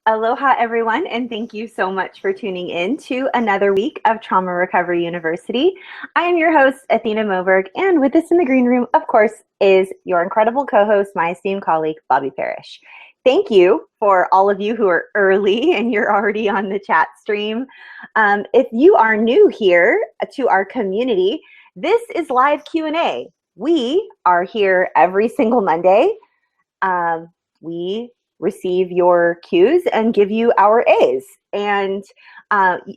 Aloha, everyone, and thank you so much for tuning in to another week of Trauma Recovery University. I am your host, Athena Moberg, and with us in the green room, of course, is your incredible co-host, my esteemed colleague, Bobby Parrish. Thank you for all of you who are early and you're already on the chat stream. If you are new here to our community, this is live Q&A. We are here every single Monday. We receive your Qs and give you our As. And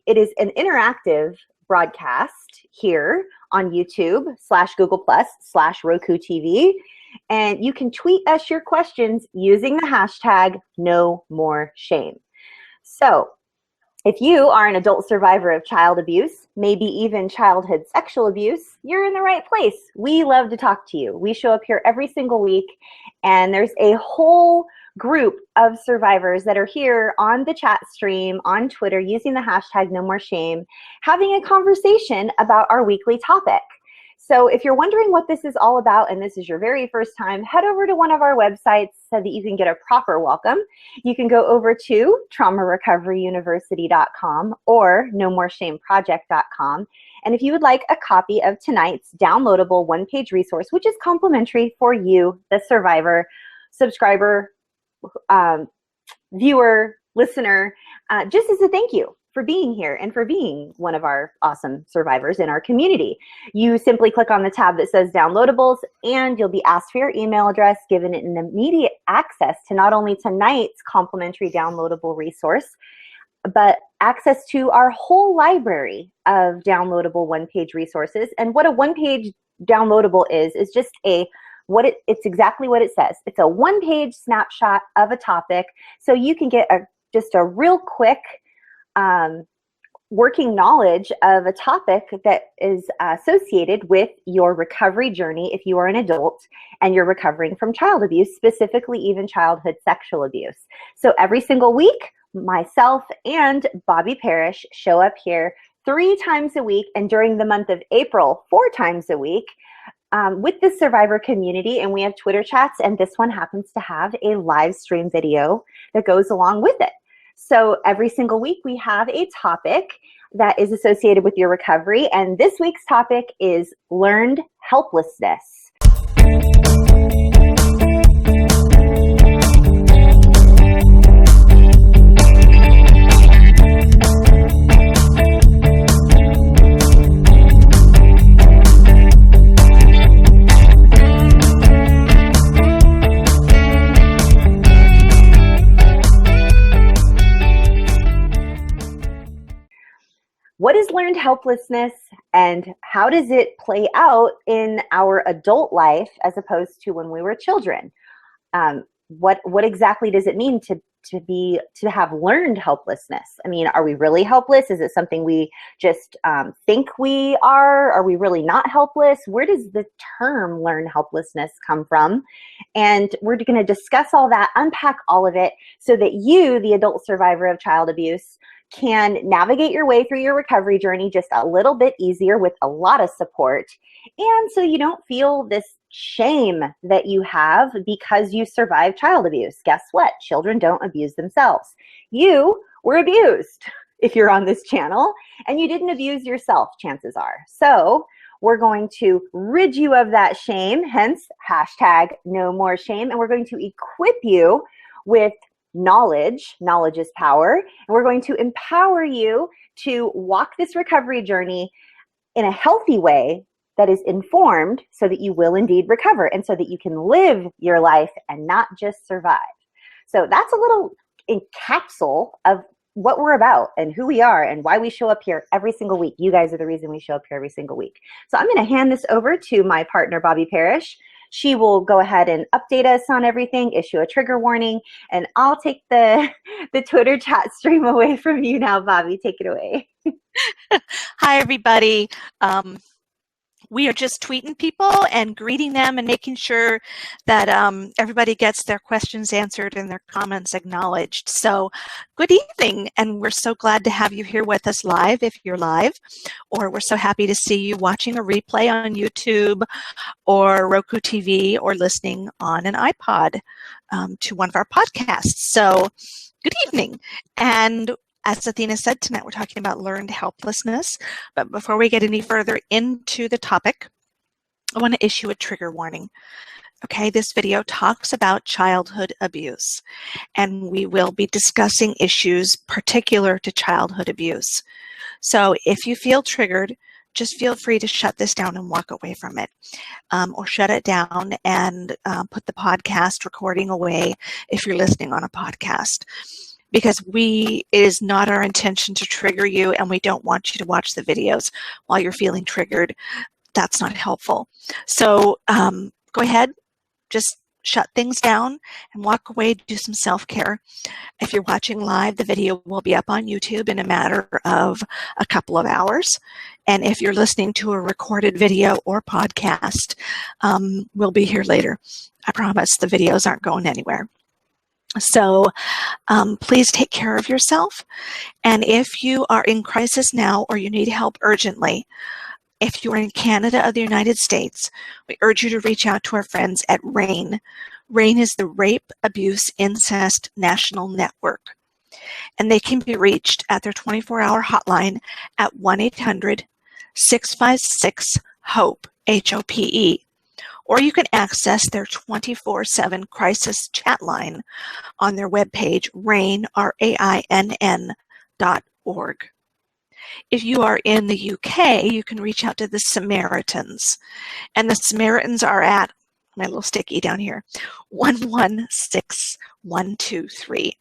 it is an interactive broadcast here on YouTube /Google+/Roku TV. And you can tweet us your questions using the hashtag #NoMoreShame. So if you are an adult survivor of child abuse, maybe even childhood sexual abuse, you're in the right place. We love to talk to you. We show up here every single week, and there's a whole group of survivors that are here on the chat stream, on Twitter, using the hashtag #NoMoreShame, having a conversation about our weekly topic. So if you're wondering what this is all about and this is your very first time, head over to one of our websites so that you can get a proper welcome. You can go over to traumarecoveryuniversity.com or nomoreshameproject.com. And if you would like a copy of tonight's downloadable one-page resource, which is complimentary for you, the survivor, subscriber, viewer, listener, just as a thank you for being here and for being one of our awesome survivors in our community. You simply click on the tab that says downloadables and you'll be asked for your email address, given an immediate access to not only tonight's complimentary downloadable resource, but access to our whole library of downloadable one-page resources. And what a one-page downloadable is just it's exactly what it says. It's a one-page snapshot of a topic, so you can get just a real quick working knowledge of a topic that is associated with your recovery journey if you are an adult and you're recovering from child abuse, specifically even childhood sexual abuse. So every single week, myself and Bobby Parrish show up here 3 times a week, and during the month of April, 4 times a week, with the survivor community, and we have Twitter chats, and this one happens to have a live stream video that goes along with it. So every single week we have a topic that is associated with your recovery, and this week's topic is learned helplessness. What is learned helplessness, and how does it play out in our adult life as opposed to when we were children? What exactly does it mean to have learned helplessness? I mean, are we really helpless? Is it something we just think we are? Are we really not helpless? Where does the term learned helplessness come from? And we're going to discuss all that, unpack all of it, so that you, the adult survivor of child abuse, can navigate your way through your recovery journey just a little bit easier with a lot of support. And so you don't feel this shame that you have because you survived child abuse. Guess what? Children don't abuse themselves. You were abused if you're on this channel, and you didn't abuse yourself, chances are. So we're going to rid you of that shame, hence hashtag #NoMoreShame, and we're going to equip you with knowledge. Knowledge is power. And we're going to empower you to walk this recovery journey in a healthy way that is informed, so that you will indeed recover and so that you can live your life and not just survive. So that's a little capsule of what we're about and who we are and why we show up here every single week. You guys are the reason we show up here every single week. So I'm going to hand this over to my partner, Bobby Parrish. She will go ahead and update us on everything, issue a trigger warning, and I'll take the Twitter chat stream away from you now, Bobby. Take it away. Hi, everybody. We are just tweeting people and greeting them and making sure that everybody gets their questions answered and their comments acknowledged. So good evening, and we're so glad to have you here with us live if you're live, or we're so happy to see you watching a replay on YouTube or Roku TV or listening on an iPod to one of our podcasts. So Good evening. And as Athena said, tonight we're talking about learned helplessness. But before we get any further into the topic, I want to issue a trigger warning. Okay, this video talks about childhood abuse, and we will be discussing issues particular to childhood abuse. So if you feel triggered, just feel free to shut this down and walk away from it, or shut it down and put the podcast recording away if you're listening on a podcast. Because it is not our intention to trigger you, and we don't want you to watch the videos while you're feeling triggered. That's not helpful. So go ahead, just shut things down and walk away, do some self-care. If you're watching live, the video will be up on YouTube in a matter of a couple of hours. And if you're listening to a recorded video or podcast, we'll be here later. I promise the videos aren't going anywhere. So please take care of yourself. And if you are in crisis now or you need help urgently, if you're in Canada or the United States, we urge you to reach out to our friends at RAINN. RAINN is the Rape, Abuse, Incest National Network. And they can be reached at their 24-hour hotline at 1-800-656-HOPE, H-O-P-E. Or you can access their 24/7 crisis chat line on their webpage, RAINN, RAINN.org. If you are in the UK, you can reach out to the Samaritans. And the Samaritans are at, my little sticky down here, 116123.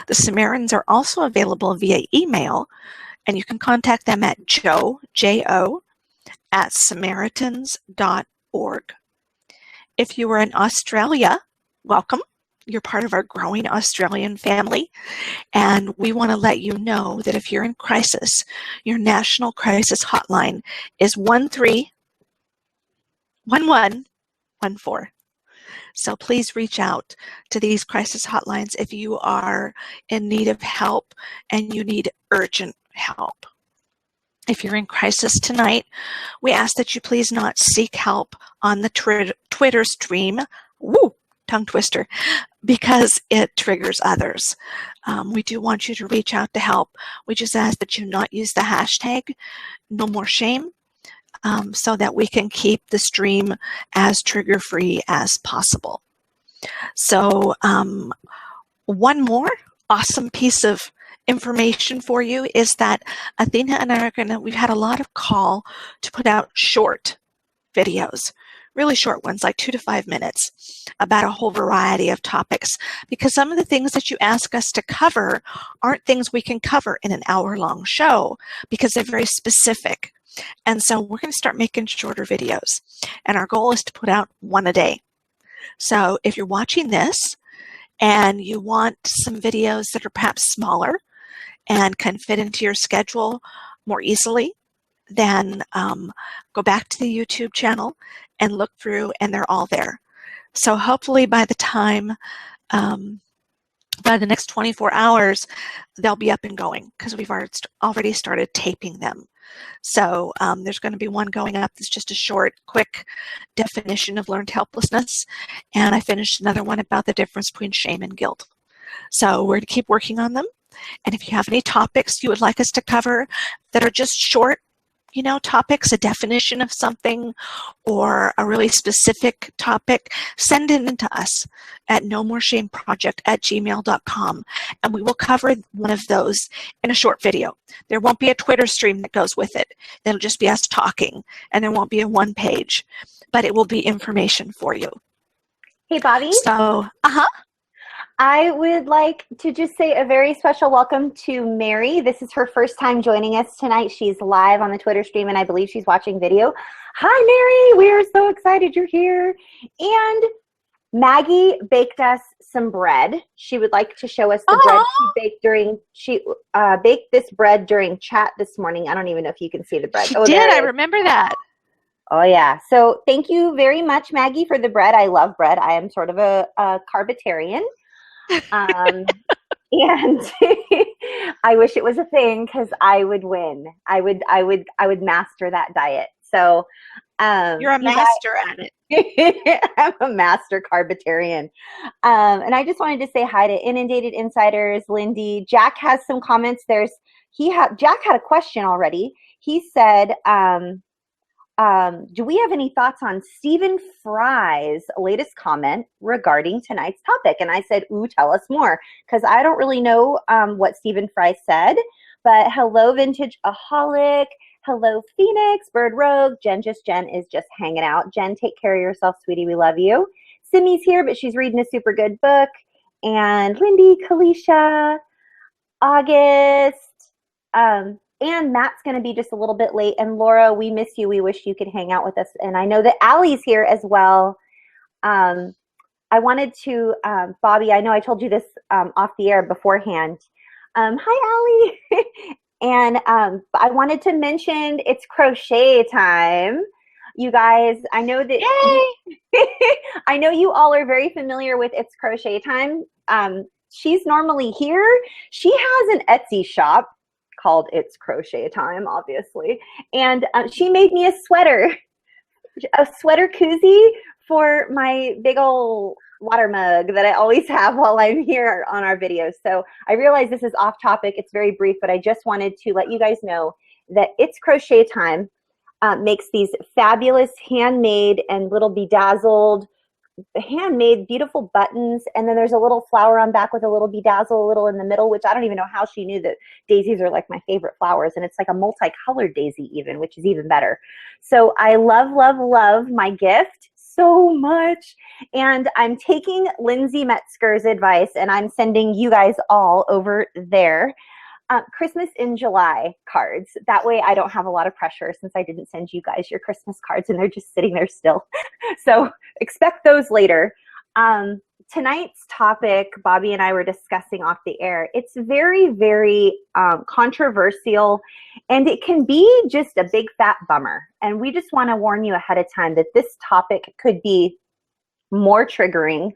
The Samaritans are also available via email, and you can contact them at J-O, at samaritans.org. If you are in Australia, welcome. You're part of our growing Australian family, and we want to let you know that if you're in crisis, your national crisis hotline is 131114. So please reach out to these crisis hotlines if you are in need of help and you need urgent help. If you're in crisis tonight, we ask that you please not seek help on the Twitter stream. Woo! Tongue twister, because it triggers others. We do want you to reach out to help. We just ask that you not use the hashtag no more shame, so that we can keep the stream as trigger-free as possible. So one more awesome piece of information for you is that Athena and I we've had a lot of call to put out short videos, really short ones, like 2 to 5 minutes, about a whole variety of topics, because some of the things that you ask us to cover aren't things we can cover in an hour-long show because they're very specific. And so we're going to start making shorter videos, and our goal is to put out one a day. So if you're watching this and you want some videos that are perhaps smaller and can fit into your schedule more easily, then go back to the YouTube channel and look through, and they're all there. So hopefully by the time, by the next 24 hours, they'll be up and going, because we've already started taping them. So there's going to be one going up that's just a short, quick definition of learned helplessness. And I finished another one about the difference between shame and guilt. So we're going to keep working on them. And if you have any topics you would like us to cover that are just short, topics, a definition of something, or a really specific topic, send it in to us at nomoreshameproject@gmail.com, and we will cover one of those in a short video. There won't be a Twitter stream that goes with it. It'll just be us talking, and there won't be a one page, but it will be information for you. Hey, Bobby. So, I would like to just say a very special welcome to Mary. This is her first time joining us tonight. She's live on the Twitter stream, and I believe she's watching video. Hi, Mary. We are so excited you're here. And Maggie baked us some bread. She would like to show us the bread she baked this bread during chat this morning. I don't even know if you can see the bread. She did. I remember that. Oh, yeah. So thank you very much, Maggie, for the bread. I love bread. I am sort of a carbitarian. And I wish it was a thing, because I would win. I would master that diet. So You're a you master at it. I'm a master carbitarian. And I just wanted to say hi to Inundated Insiders, Lindy. Jack has some comments. Jack had a question already. He said, do we have any thoughts on Stephen Fry's latest comment regarding tonight's topic? And I said, ooh, tell us more, because I don't really know what Stephen Fry said. But hello, Vintage Aholic. Hello, Phoenix, Bird Rogue. Jen is just hanging out. Jen, take care of yourself, sweetie. We love you. Simi's here, but she's reading a super good book. And Lindy, Kalisha, August, and Matt's going to be just a little bit late. And Laura, we miss you. We wish you could hang out with us. And I know that Allie's here as well. I wanted to, Bobby, I know I told you this off the air beforehand. Hi, Allie. And I wanted to mention it's crochet time. You guys, I know that I know you all are very familiar with It's Crochet Time. She's normally here. She has an Etsy shop called It's Crochet Time, obviously. And she made me a sweater koozie for my big old water mug that I always have while I'm here on our videos. So I realize this is off topic. It's very brief, but I just wanted to let you guys know that It's Crochet Time makes these fabulous handmade and little bedazzled, handmade beautiful buttons, and then there's a little flower on back with a little bedazzle a little in the middle, which I don't even know how she knew that daisies are like my favorite flowers, and it's like a multicolored daisy even, which is even better. So I love, love, love my gift so much, and I'm taking Lindsay Metzger's advice and I'm sending you guys all over there Christmas in July cards. That way I don't have a lot of pressure, since I didn't send you guys your Christmas cards and they're just sitting there still. So expect those later. Tonight's topic, Bobby and I were discussing off the air. It's very, very controversial, and it can be just a big fat bummer. And we just want to warn you ahead of time that this topic could be more triggering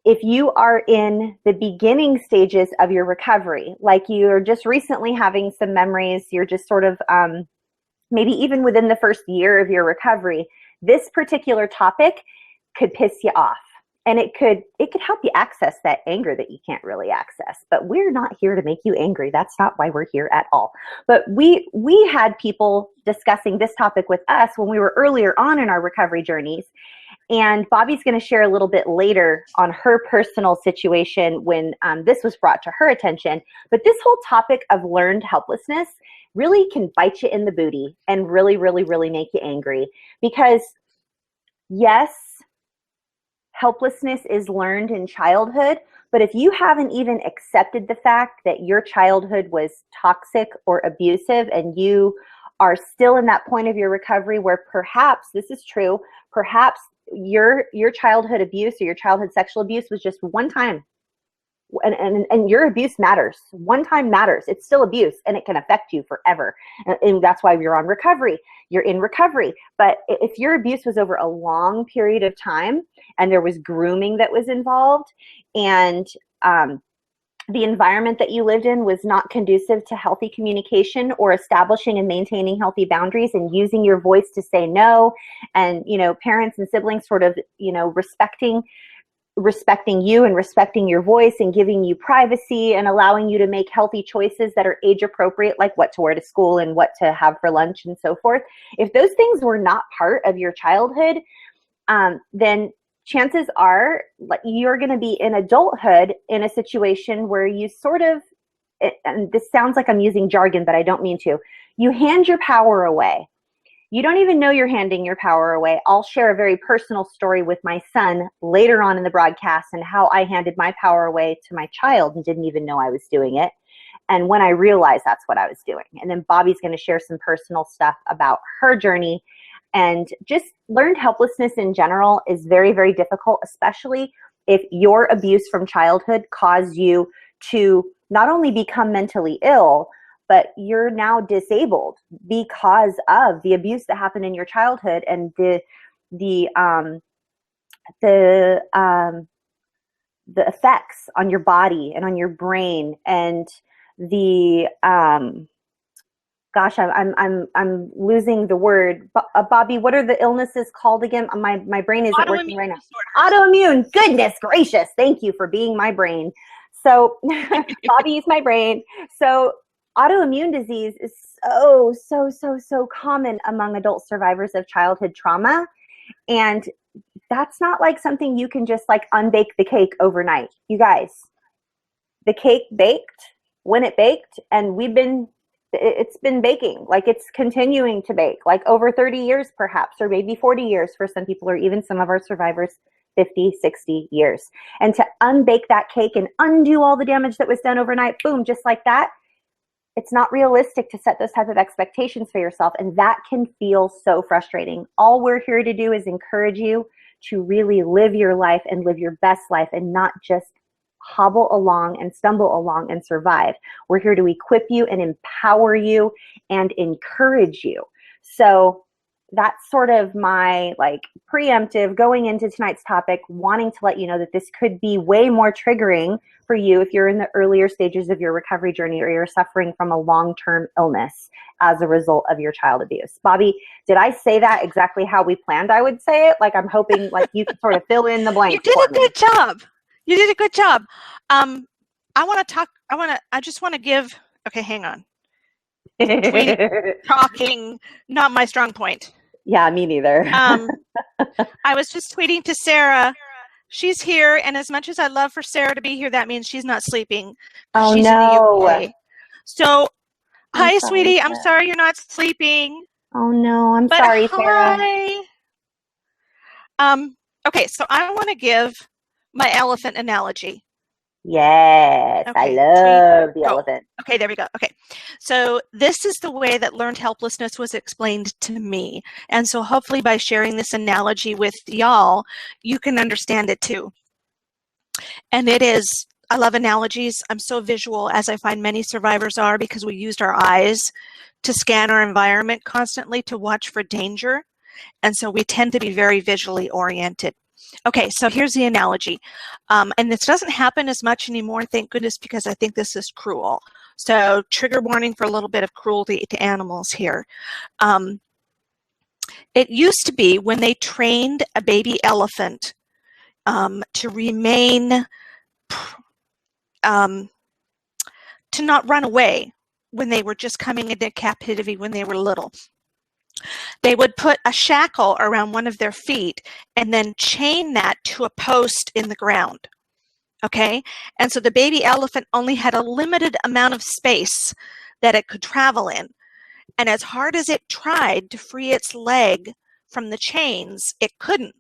if you are in the beginning stages of your recovery, like you're just recently having some memories, you're just sort of maybe even within the first year of your recovery, this particular topic could piss you off. And it could help you access that anger that you can't really access. But we're not here to make you angry. That's not why we're here at all. But we had people discussing this topic with us when we were earlier on in our recovery journeys. And Bobby's going to share a little bit later on her personal situation when this was brought to her attention. But this whole topic of learned helplessness really can bite you in the booty and really, really, really make you angry. Because yes, helplessness is learned in childhood, but if you haven't even accepted the fact that your childhood was toxic or abusive and you are still in that point of your recovery where perhaps, this is true, perhaps your childhood abuse or your childhood sexual abuse was just one time. And your abuse matters. One time matters. It's still abuse, and it can affect you forever. And that's why you're on recovery. You're in recovery. But if your abuse was over a long period of time and there was grooming that was involved, and the environment that you lived in was not conducive to healthy communication or establishing and maintaining healthy boundaries and using your voice to say no, and parents and siblings sort of respecting you and respecting your voice and giving you privacy and allowing you to make healthy choices that are age appropriate, like what to wear to school and what to have for lunch and so forth. If those things were not part of your childhood, then chances are you're going to be in adulthood in a situation where you sort of, and this sounds like I'm using jargon, but I don't mean to, you hand your power away. You don't even know you're handing your power away. I'll share a very personal story with my son later on in the broadcast and how I handed my power away to my child and didn't even know I was doing it. And when I realized that's what I was doing. And then Bobby's going to share some personal stuff about her journey. And just learned helplessness in general is very, very difficult, especially if your abuse from childhood caused you to not only become mentally ill, but you're now disabled because of the abuse that happened in your childhood and the effects on your body and on your brain and the gosh, I'm losing the word. Bobby, what are the illnesses called again? My brain isn't working right now. Autoimmune. Goodness gracious. Thank you for being my brain. So Bobby's my brain. So autoimmune disease is so common among adult survivors of childhood trauma. And that's not like something you can just like unbake the cake overnight. You guys, the cake baked when it baked, and it's been baking, like it's continuing to bake, like over 30 years perhaps, or maybe 40 years for some people, or even some of our survivors, 50, 60 years. And to unbake that cake and undo all the damage that was done overnight, boom, just like that, it's not realistic to set those type of expectations for yourself. And that can feel so frustrating. All we're here to do is encourage you to really live your life and live your best life, and not just hobble along and stumble along and survive. We're here to equip you and empower you and encourage you. So that's sort of my like preemptive going into tonight's topic, wanting to let you know that this could be way more triggering for you if you're in the earlier stages of your recovery journey, or you're suffering from a long-term illness as a result of your child abuse. Bobby, did I say that exactly how we planned I would say it? Like, I'm hoping like you could sort of fill in the blanks. You did a good job. You did a good job. I just want to give, okay, hang on. Talking, not my strong point. Yeah, me neither. I was just tweeting to Sarah. She's here, and as much as I'd love for Sarah to be here, that means she's not sleeping. Oh, she's no. In the UK. So, hi, sweetie. I'm sorry you're not sleeping. Oh, no. I'm sorry, Sarah. Okay, so I want to give my elephant analogy. Yes, okay. I love the elephant. Okay, there we go. Okay, so this is the way that learned helplessness was explained to me. And so hopefully by sharing this analogy with y'all, you can understand it too. And it is, I love analogies. I'm so visual, as I find many survivors are, because we used our eyes to scan our environment constantly to watch for danger. And so we tend to be very visually oriented. Okay, so here's the analogy. And this doesn't happen as much anymore, thank goodness, because I think this is cruel. So trigger warning for a little bit of cruelty to animals here. It used to be when they trained a baby elephant to remain, to not run away when they were just coming into captivity when they were little. They would put a shackle around one of their feet and then chain that to a post in the ground. Okay? And so the baby elephant only had a limited amount of space that it could travel in. And as hard as it tried to free its leg from the chains, it couldn't,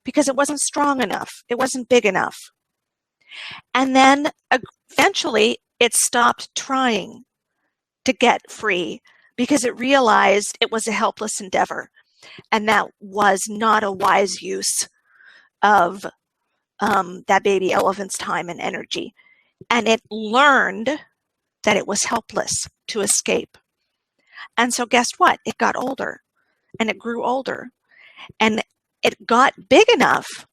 because it wasn't strong enough. It wasn't big enough. And then eventually it stopped trying to get free, because it realized it was a helpless endeavor, and that was not a wise use of that baby elephant's time and energy. And it learned that it was helpless to escape. And so guess what? It got older, and it grew older, and it got big enough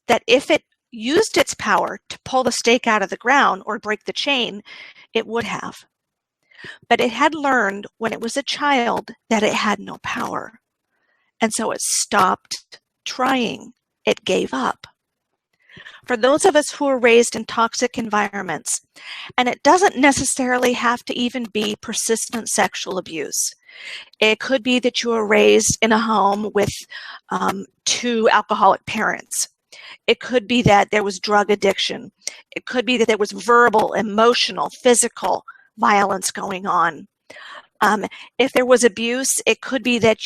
that if it used its power to pull the stake out of the ground or break the chain, it would have. But it had learned when it was a child that it had no power. And so it stopped trying. It gave up. For those of us who are raised in toxic environments, and it doesn't necessarily have to even be persistent sexual abuse. It could be that you were raised in a home with 2 alcoholic parents. It could be that there was drug addiction. It could be that there was verbal, emotional, physical violence going on. If there was abuse, it could be that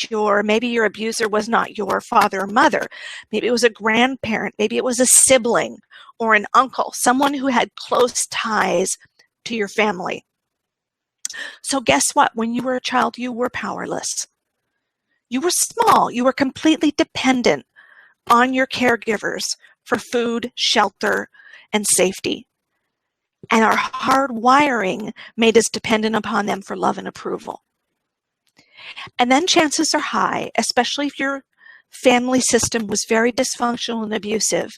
maybe your abuser was not your father or mother. Maybe it was a grandparent. Maybe it was a sibling or an uncle, someone who had close ties to your family. So guess what? When you were a child, you were powerless. You were small. You were completely dependent on your caregivers for food, shelter, and safety. And our hard wiring made us dependent upon them for love and approval. And then chances are high, especially if your family system was very dysfunctional and abusive,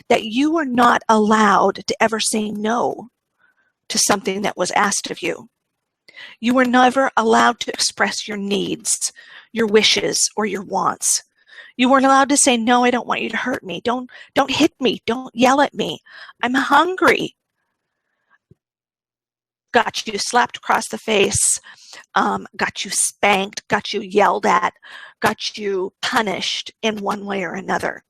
that you were not allowed to ever say no to something that was asked of you. You were never allowed to express your needs, your wishes, or your wants. You weren't allowed to say, no, I don't want you to hurt me. Don't hit me. Don't yell at me. I'm hungry. Got you slapped across the face, got you spanked, got you yelled at, got you punished in one way or another.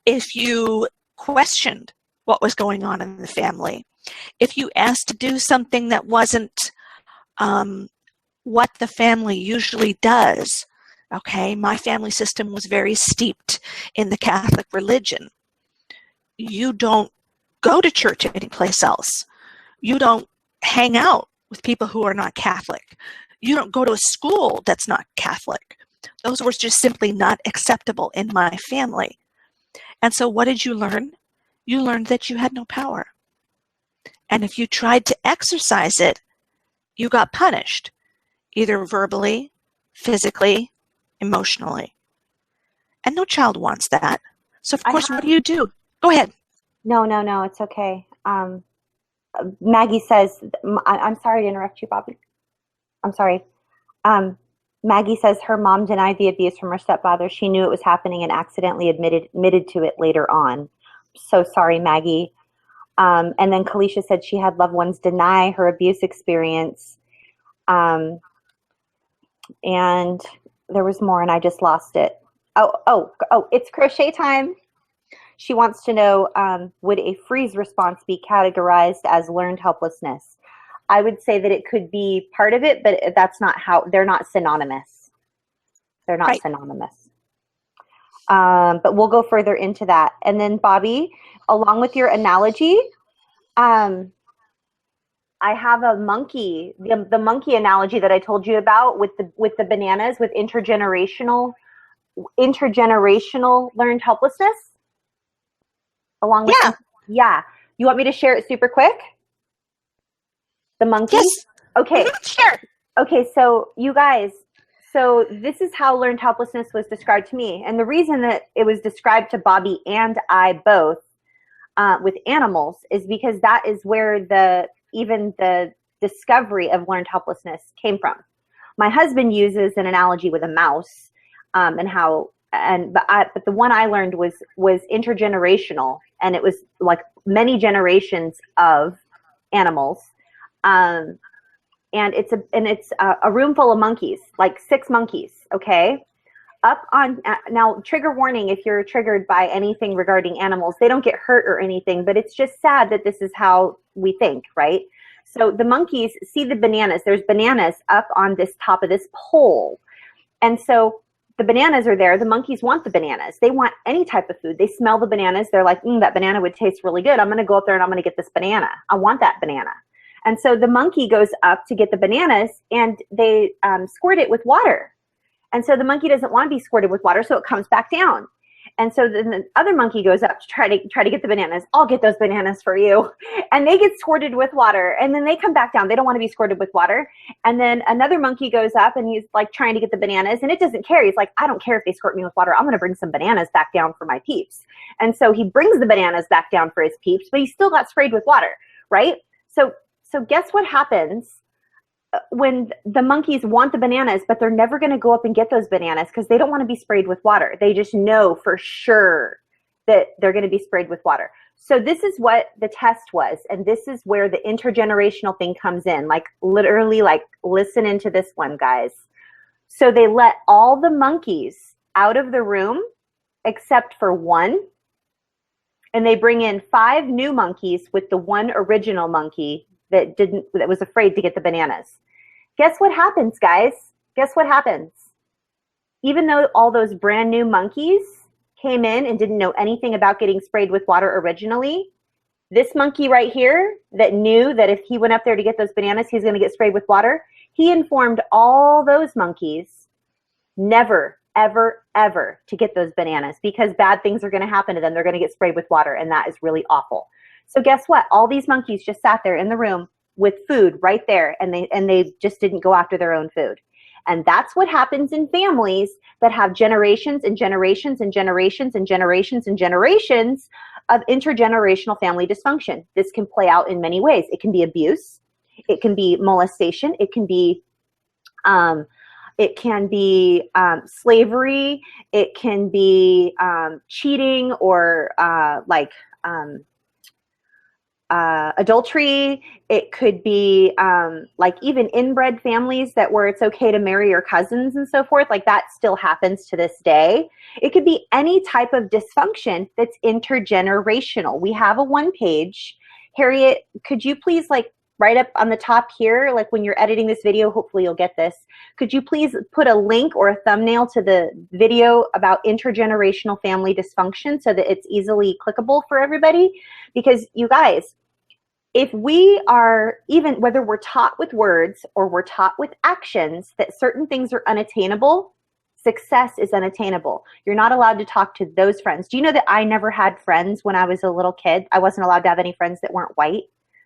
If you questioned what was going on in the family, if you asked to do something that wasn't what the family usually does, okay, my family system was very steeped in the Catholic religion. You don't go to church anyplace else. You don't hang out with people who are not Catholic. You don't go to a school that's not Catholic. Those were just simply not acceptable in my family. And so what did you learn? You learned that you had no power. And if you tried to exercise it, you got punished, either verbally, physically, emotionally. And no child wants that. So of course, what do? Go ahead. No, it's okay. Maggie says, I'm sorry to interrupt you, Bobby. I'm sorry. Maggie says her mom denied the abuse from her stepfather. She knew it was happening and accidentally admitted to it later on. So sorry, Maggie. And then Kalisha said she had loved ones deny her abuse experience. And there was more and I just lost it. Oh, it's crochet time. She wants to know, would a freeze response be categorized as learned helplessness? I would say that it could be part of it, but that's not how, they're not synonymous. They're not synonymous. But we'll go further into that. And then Bobby, along with your analogy, I have a monkey, the monkey analogy that I told you about with the bananas, with intergenerational learned helplessness. Along with yeah. You want me to share it super quick? The monkey? Yes. Okay. Sure. Okay, so you guys, so this is how learned helplessness was described to me. And the reason that it was described to Bobby and I both with animals is because that is where even the discovery of learned helplessness came from. My husband uses an analogy with a mouse and how but the one I learned was intergenerational, and it was like many generations of animals, and it's a room full of monkeys, like 6 monkeys. Okay, up on now. Trigger warning: if you're triggered by anything regarding animals, they don't get hurt or anything, but it's just sad that this is how we think, right? So the monkeys see the bananas. There's bananas up on this top of this pole, and so the bananas are there. The monkeys want the bananas. They want any type of food. They smell the bananas. They're like, that banana would taste really good. I'm going to go up there and I'm going to get this banana. I want that banana. And so the monkey goes up to get the bananas, and they squirt it with water. And so the monkey doesn't want to be squirted with water, so it comes back down. And so then the other monkey goes up to try to get the bananas. I'll get those bananas for you. And they get squirted with water, and then they come back down. They don't want to be squirted with water. And then another monkey goes up, and he's like trying to get the bananas, and it doesn't care. He's like, I don't care if they squirt me with water. I'm going to bring some bananas back down for my peeps. And so he brings the bananas back down for his peeps, but he still got sprayed with water, right? So guess what happens when the monkeys want the bananas, but they're never going to go up and get those bananas because they don't want to be sprayed with water. They just know for sure that they're going to be sprayed with water. So this is what the test was. And this is where the intergenerational thing comes in. Like literally, like listen into this one, guys. So they let all the monkeys out of the room except for one. And they bring in 5 new monkeys with the one original monkey that was afraid to get the bananas. Guess what happens, guys? Guess what happens? Even though all those brand new monkeys came in and didn't know anything about getting sprayed with water originally, this monkey right here that knew that if he went up there to get those bananas, he was going to get sprayed with water, he informed all those monkeys never, ever, ever to get those bananas because bad things are going to happen to them. They're going to get sprayed with water, and that is really awful. So guess what? All these monkeys just sat there in the room with food right there, and they just didn't go after their own food. And that's what happens in families that have generations and generations and generations and generations and generations of intergenerational family dysfunction. This can play out in many ways. It can be abuse. It can be molestation. It can be slavery. It can be cheating or adultery. It could be like even inbred families that where it's okay to marry your cousins and so forth. Like that still happens to this day. It could be any type of dysfunction that's intergenerational. We have a one page. Harriet, could you please like right up on the top here, like when you're editing this video, hopefully you'll get this. Could you please put a link or a thumbnail to the video about intergenerational family dysfunction so that it's easily clickable for everybody? Because you guys, if we are, even whether we're taught with words or we're taught with actions that certain things are unattainable, success is unattainable. You're not allowed to talk to those friends. Do you know that I never had friends when I was a little kid? I wasn't allowed to have any friends that weren't white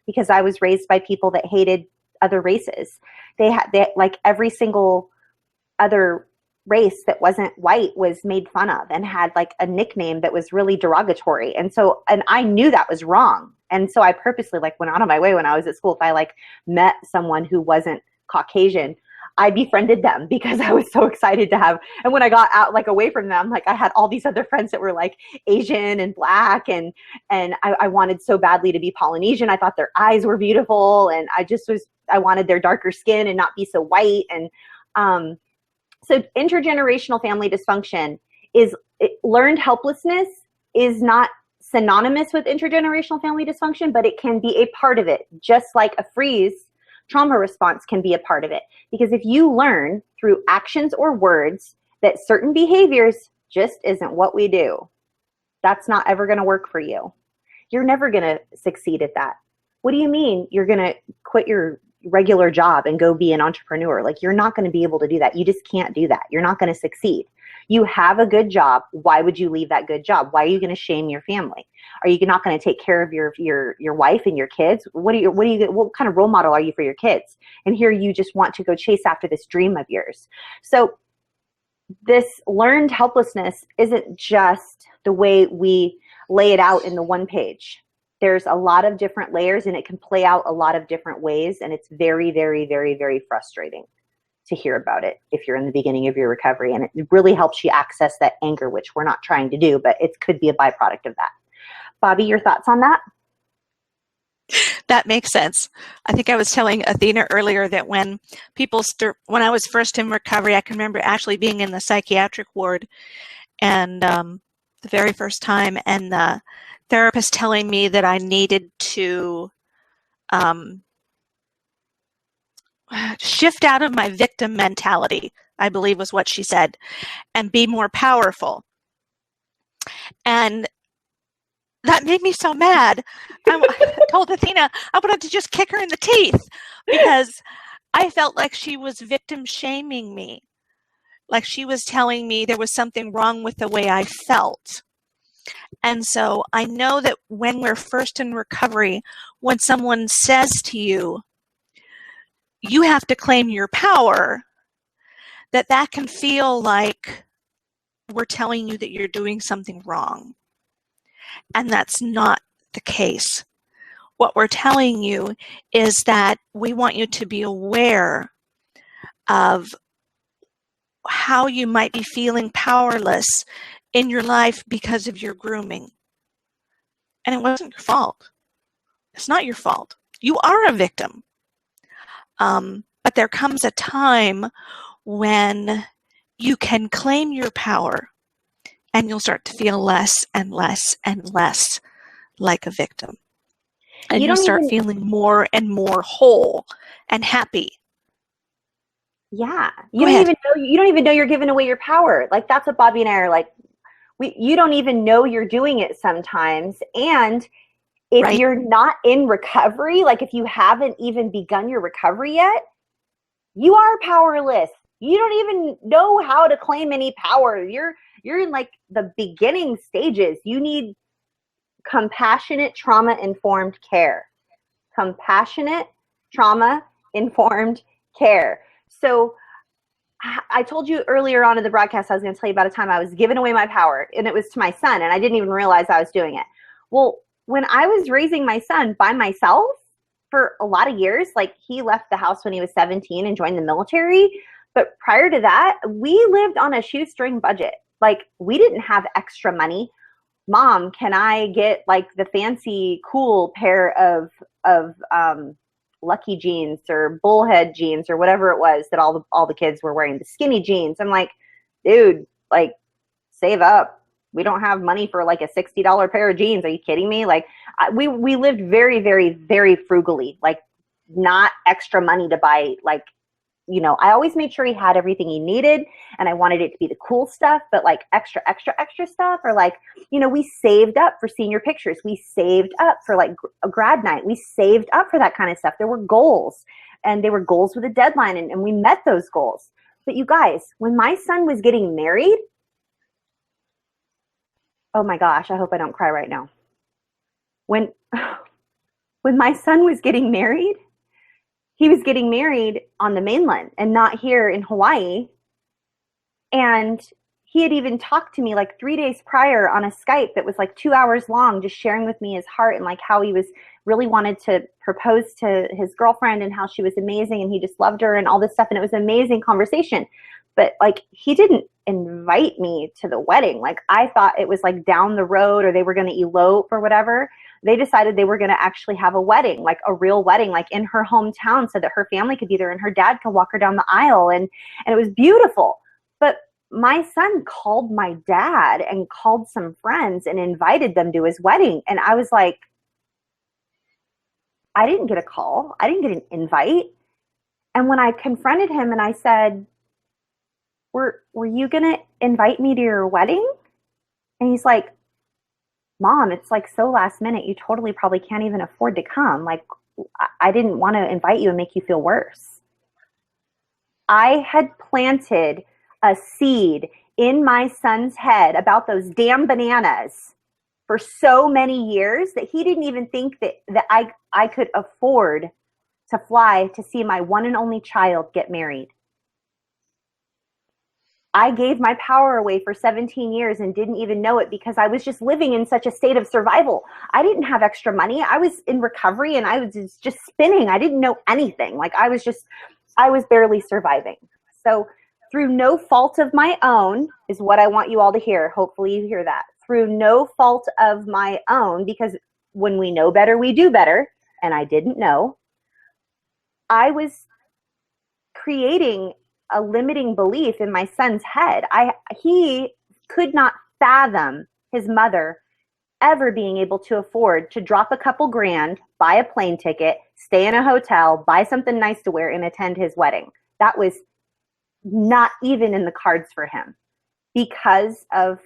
because I was raised by people that hated other races. They like every single other race that wasn't white was made fun of and had like a nickname that was really derogatory. And I knew that was wrong. And so I purposely like went out of my way when I was at school. If I like met someone who wasn't Caucasian, I befriended them because I was so excited to have, and when I got out, like away from them, like I had all these other friends that were like Asian and Black, and I wanted so badly to be Polynesian. I thought their eyes were beautiful, and I wanted their darker skin and not be so white. And so intergenerational family dysfunction learned helplessness is not synonymous with intergenerational family dysfunction, but it can be a part of it, just like a freeze trauma response can be a part of it. Because if you learn through actions or words that certain behaviors just isn't what we do, that's not ever going to work for you. You're never going to succeed at that. What do you mean you're going to quit your regular job and go be an entrepreneur? Like, you're not going to be able to do that. You just can't do that. You're not going to succeed. You have a good job. Why would you leave that good job? Why are you going to shame your family? Are you not going to take care of your wife and your kids? What kind of role model are you for your kids? And here you just want to go chase after this dream of yours. So this learned helplessness isn't just the way we lay it out in the one page. There's a lot of different layers, and it can play out a lot of different ways. And it's very, very, very, very frustrating to hear about it if you're in the beginning of your recovery. And it really helps you access that anger, which we're not trying to do, but it could be a byproduct of that. Bobby, your thoughts on that? That makes sense. I think I was telling Athena earlier that when when I was first in recovery, I can remember actually being in the psychiatric ward, and the very first time, and the therapist telling me that I needed to shift out of my victim mentality, I believe was what she said, and be more powerful. And that made me so mad. I told Athena I wanted to just kick her in the teeth because I felt like she was victim shaming me. Like she was telling me there was something wrong with the way I felt. And so I know that when we're first in recovery, when someone says to you, you have to claim your power, that can feel like we're telling you that you're doing something wrong. And that's not the case. What we're telling you is that we want you to be aware of how you might be feeling powerless in your life because of your grooming. And it wasn't your fault. It's not your fault. You are a victim. But there comes a time when you can claim your power and you'll start to feel less and less and less like a victim. And you'll start feeling more and more whole and happy. Yeah. You don't even know you're giving away your power. Like, that's what Bobby and I are like. You don't even know you're doing it sometimes. And if you're not in recovery, like if you haven't even begun your recovery yet, you are powerless. You don't even know how to claim any power. You're in like the beginning stages. You need compassionate, trauma-informed care. Compassionate, trauma-informed care. So I told you earlier on in the broadcast, I was going to tell you about a time I was giving away my power, and it was to my son, and I didn't even realize I was doing it. Well, when I was raising my son by myself, for a lot of years, like he left the house when he was 17 and joined the military. But prior to that, we lived on a shoestring budget. Like we didn't have extra money. Mom, can I get like the fancy, cool pair of Lucky jeans or Bullhead jeans or whatever it was that all the kids were wearing, the skinny jeans? I'm like, dude, like save up. We don't have money for like a $60 pair of jeans. Are you kidding me? Like we lived very, very, very frugally, like not extra money to buy. Like, you know, I always made sure he had everything he needed, and I wanted it to be the cool stuff, but like extra stuff, or like, you know, we saved up for senior pictures. We saved up for like a grad night. We saved up for that kind of stuff. There were goals, and they were goals with a deadline, and we met those goals. But you guys, when my son was getting married, oh my gosh, I hope I don't cry right now. When my son was getting married, he was getting married on the mainland and not here in Hawaii. And he had even talked to me like 3 days prior on a Skype that was like 2 hours long, just sharing with me his heart and like how he was really wanted to propose to his girlfriend and how she was amazing and he just loved her and all this stuff. And it was an amazing conversation. But like, he didn't invite me to the wedding. Like I thought it was like down the road, or they were going to elope or whatever. They decided they were going to actually have a wedding, like a real wedding, like in her hometown, so that her family could be there and her dad could walk her down the aisle. And it was beautiful. But my son called my dad and called some friends and invited them to his wedding. And I was like, I didn't get a call. I didn't get an invite. And when I confronted him and I said, were you going to invite me to your wedding? And he's like, Mom, it's like so last minute. You totally probably can't even afford to come. Like, I didn't want to invite you and make you feel worse. I had planted a seed in my son's head about those damn bananas for so many years that he didn't even think that I could afford to fly to see my one and only child get married. I gave my power away for 17 years and didn't even know it because I was just living in such a state of survival. I didn't have extra money. I was in recovery and I was just spinning. I didn't know anything. Like I was barely surviving. So through no fault of my own is what I want you all to hear. Hopefully you hear that. Through no fault of my own, because when we know better, we do better. And I didn't know. I was creating a limiting belief in my son's head. He could not fathom his mother ever being able to afford to drop a couple grand, buy a plane ticket, stay in a hotel, buy something nice to wear, and attend his wedding. That was not even in the cards for him because of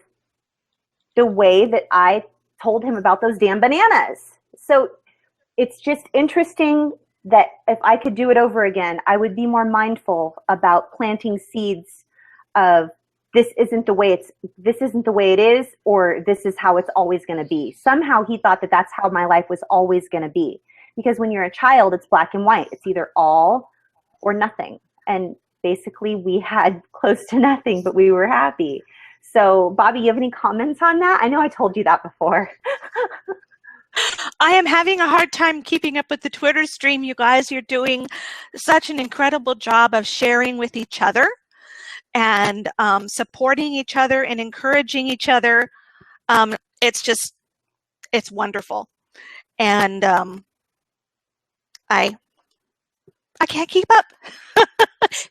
the way that I told him about those damn bananas. So it's just interesting that if I could do it over again, I would be more mindful about planting seeds of this isn't the way it is, or this is how it's always going to be. Somehow he thought that that's how my life was always going to be. Because when you're a child, it's black and white. It's either all or nothing. And basically we had close to nothing, but we were happy. So Bobby, you have any comments on that? I know I told you that before. I am having a hard time keeping up with the Twitter stream, you guys. You're doing such an incredible job of sharing with each other and supporting each other and encouraging each other. It's wonderful. And I can't keep up.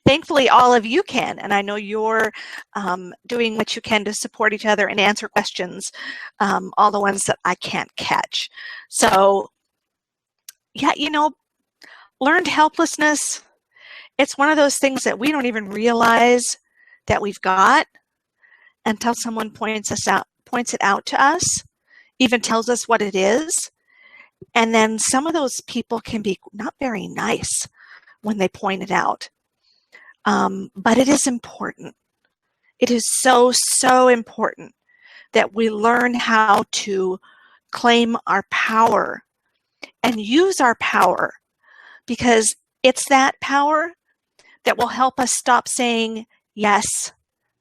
Thankfully, all of you can, and I know you're doing what you can to support each other and answer questions, all the ones that I can't catch. So, yeah, you know, learned helplessness, it's one of those things that we don't even realize that we've got until someone points it out to us, even tells us what it is. And then some of those people can be not very nice when they point it out. But it is important. It is so, so important that we learn how to claim our power and use our power, because it's that power that will help us stop saying yes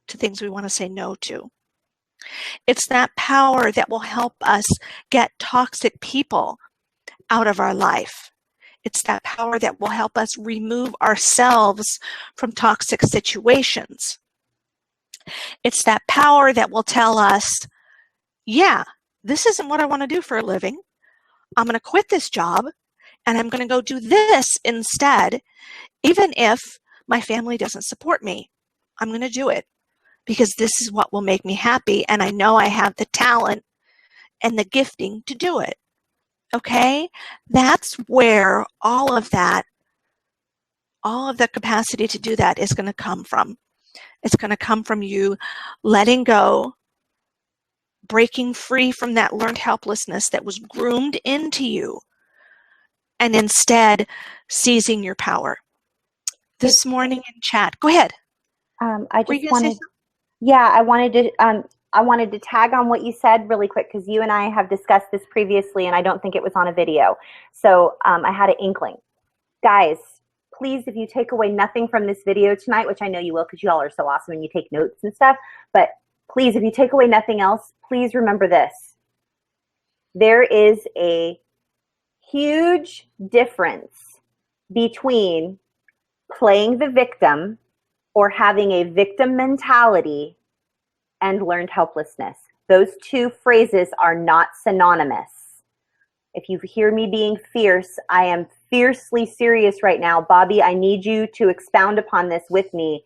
to things we want to say no to. It's that power that will help us get toxic people out of our life. It's that power that will help us remove ourselves from toxic situations. It's that power that will tell us, yeah, this isn't what I want to do for a living. I'm going to quit this job and I'm going to go do this instead, even if my family doesn't support me. I'm going to do it because this is what will make me happy, and I know I have the talent and the gifting to do it. Okay? That's where all of the capacity to do that is going to come from. It's going to come from you letting go, breaking free from that learned helplessness that was groomed into you, and instead seizing your power. This morning in chat, go ahead. I wanted to tag on what you said really quick, because you and I have discussed this previously, and I don't think it was on a video. So I had an inkling. Guys, please, if you take away nothing from this video tonight, which I know you will because you all are so awesome and you take notes and stuff, but please, if you take away nothing else, please remember this. There is a huge difference between playing the victim or having a victim mentality and learned helplessness. Those two phrases are not synonymous. If you hear me being fierce, I am fiercely serious right now. Bobby, I need you to expound upon this with me.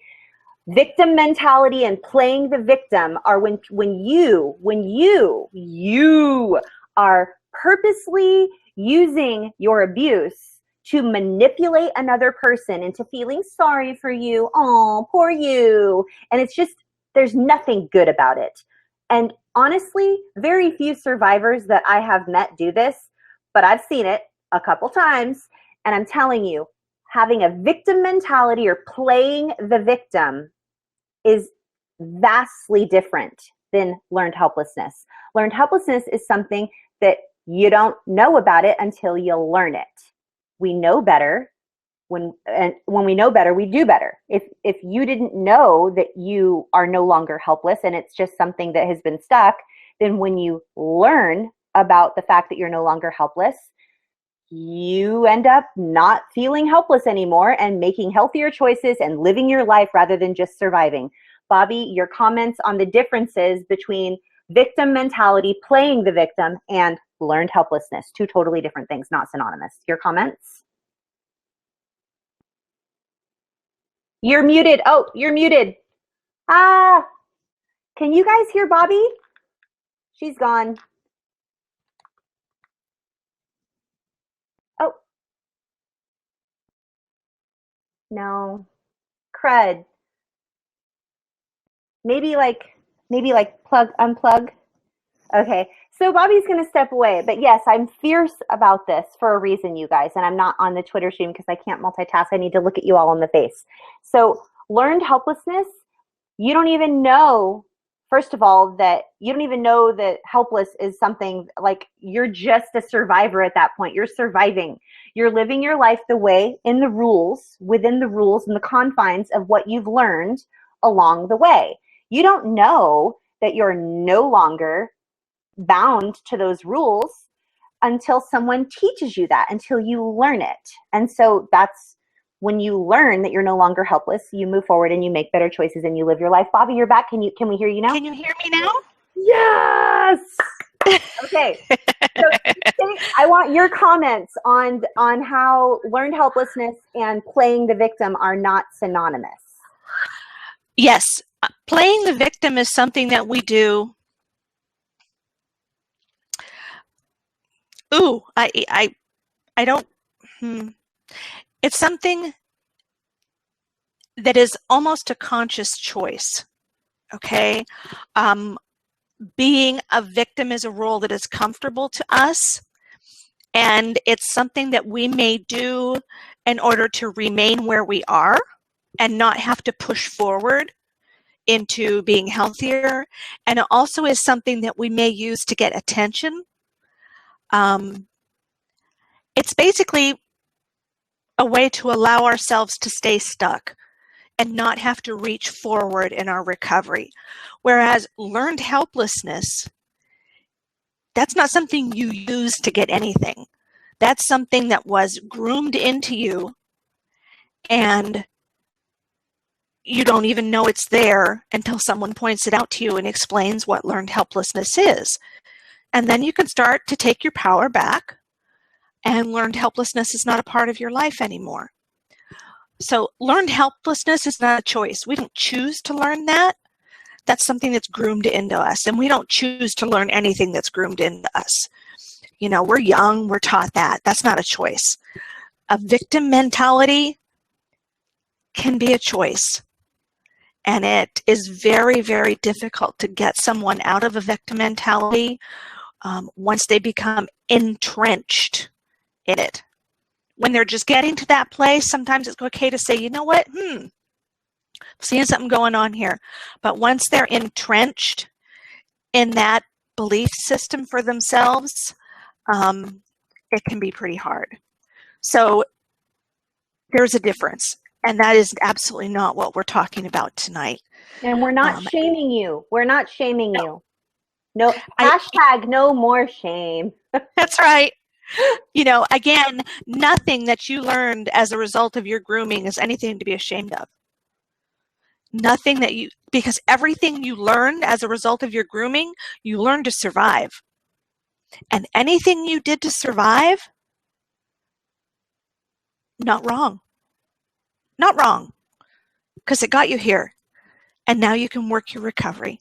Victim mentality and playing the victim are when you are purposely using your abuse to manipulate another person into feeling sorry for you. Oh, poor you. And it's just, there's nothing good about it. And honestly, very few survivors that I have met do this, but I've seen it a couple times. And I'm telling you, having a victim mentality or playing the victim is vastly different than learned helplessness. Learned helplessness is something that you don't know about it until you learn it. We know better. When we know better, we do better. If you didn't know that you are no longer helpless and it's just something that has been stuck, then when you learn about the fact that you're no longer helpless, you end up not feeling helpless anymore and making healthier choices and living your life rather than just surviving. Bobby, your comments on the differences between victim mentality, playing the victim, and learned helplessness, two totally different things, not synonymous. Your comments? You're muted. Oh, you're muted. Can you guys hear Bobby? She's gone. Oh. No. Crud. Maybe like unplug. Okay. So Bobby's going to step away. But yes, I'm fierce about this for a reason, you guys. And I'm not on the Twitter stream because I can't multitask. I need to look at you all in the face. So learned helplessness, you don't even know, first of all, that you don't even know that helpless is something like you're just a survivor at that point. You're surviving. You're living your life the way in the rules, within the rules and the confines of what you've learned along the way. You don't know that you're no longer bound to those rules until someone teaches you that, until you learn it. And so that's when you learn that you're no longer helpless, you move forward and you make better choices and you live your life. Bobby, you're back. Can we hear you now? Can you hear me now? Yes. Okay. So I want your comments on how learned helplessness and playing the victim are not synonymous. Yes. Playing the victim is something that we do. Ooh, I don't. It's something that is almost a conscious choice. Okay. Being a victim is a role that is comfortable to us, and it's something that we may do in order to remain where we are and not have to push forward into being healthier. And it also is something that we may use to get attention. It's basically a way to allow ourselves to stay stuck and not have to reach forward in our recovery. Whereas learned helplessness, that's not something you use to get anything. That's something that was groomed into you, and you don't even know it's there until someone points it out to you and explains what learned helplessness is. And then you can start to take your power back, and learned helplessness is not a part of your life anymore. So learned helplessness is not a choice. We don't choose to learn that. That's something that's groomed into us, and we don't choose to learn anything that's groomed into us. You know, we're young, we're taught that. That's not a choice. A victim mentality can be a choice, and it is very, very difficult to get someone out of a victim mentality once they become entrenched in it. When they're just getting to that place, sometimes it's okay to say, you know what, seeing something going on here. But once they're entrenched in that belief system for themselves, it can be pretty hard. So there's a difference, and that is absolutely not what we're talking about tonight. And we're not shaming you. We're not shaming you. No, hashtag no more shame. That's right. You know, again, nothing that you learned as a result of your grooming is anything to be ashamed of. Nothing that you, because everything you learned as a result of your grooming, you learned to survive. And anything you did to survive, not wrong. Not wrong. Because it got you here. And now you can work your recovery.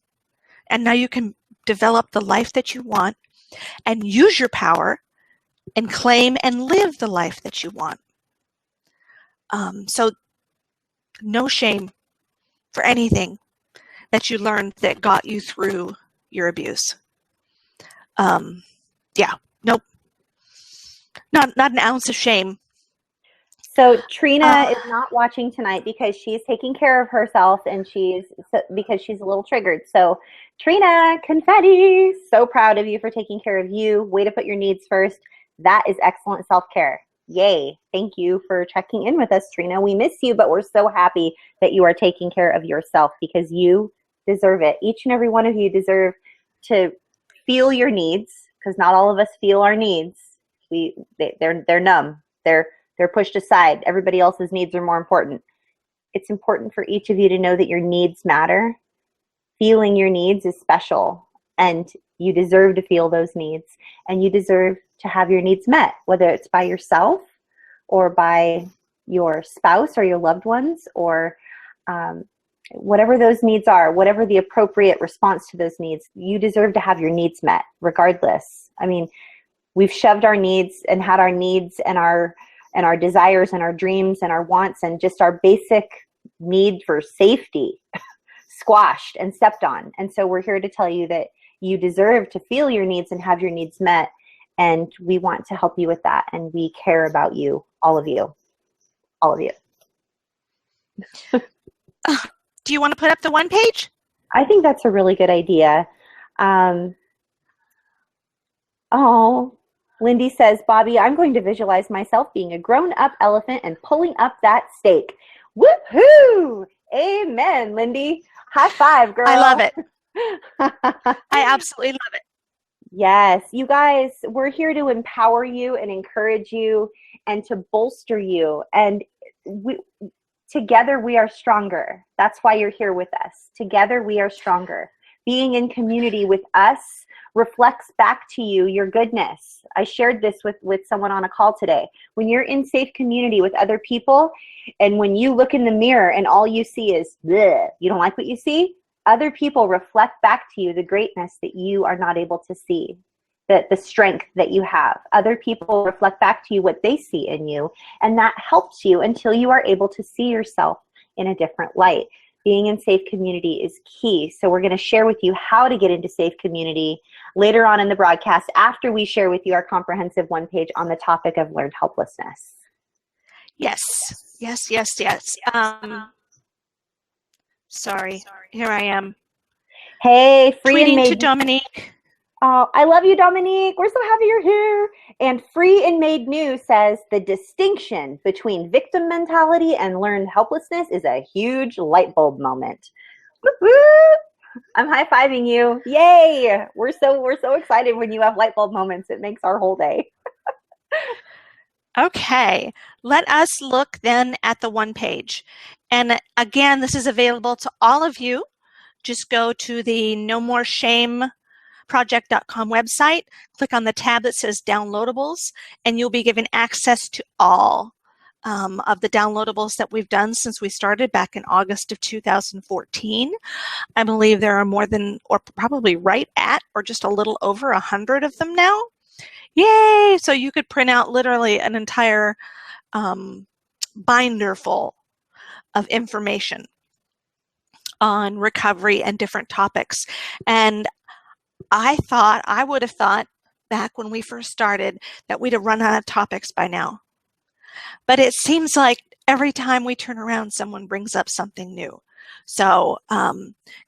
And now you can develop the life that you want and use your power and claim and live the life that you want. So no shame for anything that you learned that got you through your abuse. Nope. Not an ounce of shame. So Trina is not watching tonight because she's taking care of herself, and because she's a little triggered. So Trina, confetti, so proud of you for taking care of you. Way to put your needs first. That is excellent self-care. Yay. Thank you for checking in with us, Trina. We miss you, but we're so happy that you are taking care of yourself because you deserve it. Each and every one of you deserve to feel your needs, because not all of us feel our needs. They're numb. They're pushed aside. Everybody else's needs are more important. It's important for each of you to know that your needs matter. Feeling your needs is special, and you deserve to feel those needs, and you deserve to have your needs met, whether it's by yourself or by your spouse or your loved ones, or whatever those needs are, whatever the appropriate response to those needs. You deserve to have your needs met regardless. I mean, we've shoved our needs and had our needs and our desires and our dreams and our wants and just our basic need for safety squashed and stepped on. And so we're here to tell you that you deserve to feel your needs and have your needs met. And we want to help you with that. And we care about you, all of you, all of you. Do you want to put up the one page? I think that's a really good idea. Lindy says, Bobby, I'm going to visualize myself being a grown-up elephant and pulling up that stake. Woohoo! Amen, Lindy. High five, girl. I love it. I absolutely love it. Yes, you guys, we're here to empower you and encourage you and to bolster you. And together we are stronger. That's why you're here with us. Together we are stronger. Being in community with us reflects back to you your goodness. I shared this with someone on a call today. When you're in safe community with other people, and when you look in the mirror and all you see is bleh, you don't like what you see, other people reflect back to you the greatness that you are not able to see, the strength that you have. Other people reflect back to you what they see in you, and that helps you until you are able to see yourself in a different light. Being in safe community is key. So we're going to share with you how to get into safe community later on in the broadcast after we share with you our comprehensive one page on the topic of learned helplessness. Yes. Sorry, here I am. Hey, Free and Tweeting to Made. Dominique. Oh, I love you, Dominique. We're so happy you're here. And Free and Made New says the distinction between victim mentality and learned helplessness is a huge light bulb moment. Woo-hoo! I'm high-fiving you. Yay! We're so excited when you have light bulb moments. It makes our whole day. Okay, let us look then at the one page. And again, this is available to all of you. Just go to the No More Shame project.com website, click on the tab that says downloadables, and you'll be given access to all of the downloadables that we've done since we started back in August of 2014. I believe there are more than, or probably right at, or just a little over 100 of them now. Yay! So you could print out literally an entire binder full of information on recovery and different topics. And I would have thought back when we first started that we'd have run out of topics by now. But it seems like every time we turn around, someone brings up something new. So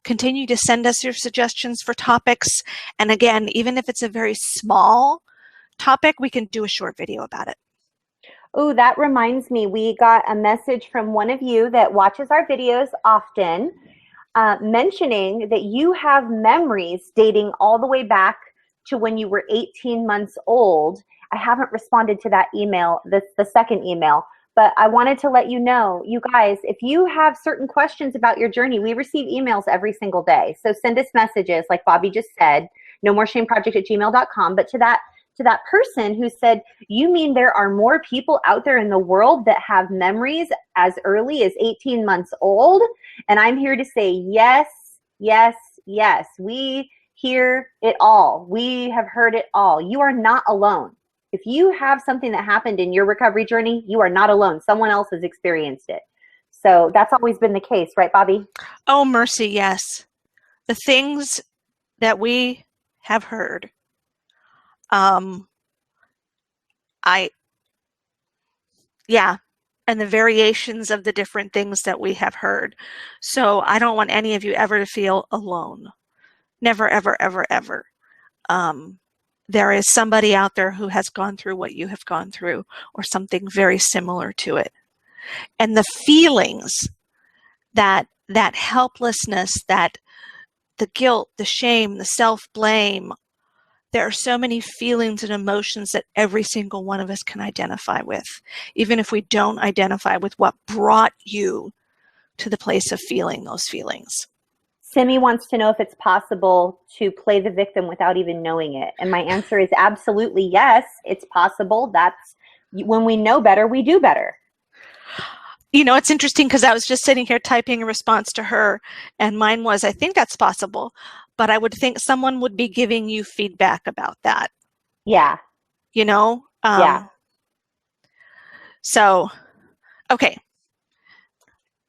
continue to send us your suggestions for topics. And again, even if it's a very small topic, we can do a short video about it. Oh, that reminds me, we got a message from one of you that watches our videos often, mentioning that you have memories dating all the way back to when you were 18 months old. I haven't responded to that email, the second email, but I wanted to let you know, you guys, if you have certain questions about your journey, we receive emails every single day. So send us messages, like Bobby just said, nomoreshameproject@gmail.com. But to that person who said, you mean there are more people out there in the world that have memories as early as 18 months old? And I'm here to say, yes, yes, yes. We hear it all. We have heard it all. You are not alone. If you have something that happened in your recovery journey, you are not alone. Someone else has experienced it. So that's always been the case, right, Bobby? Oh, mercy, yes. The things that we have heard, and the variations of the different things that we have heard. So I don't want any of you ever to feel alone. Never, ever, ever, ever. There is somebody out there who has gone through what you have gone through, or something very similar to it. And the feelings, that helplessness, that the guilt, the shame, the self-blame, there are so many feelings and emotions that every single one of us can identify with, even if we don't identify with what brought you to the place of feeling those feelings. Simi wants to know if it's possible to play the victim without even knowing it. And my answer is absolutely yes, it's possible. That's when we know better, we do better. You know, it's interesting because I was just sitting here typing a response to her, and mine was, I think that's possible, but I would think someone would be giving you feedback about that. Yeah. You know? Yeah. So, okay.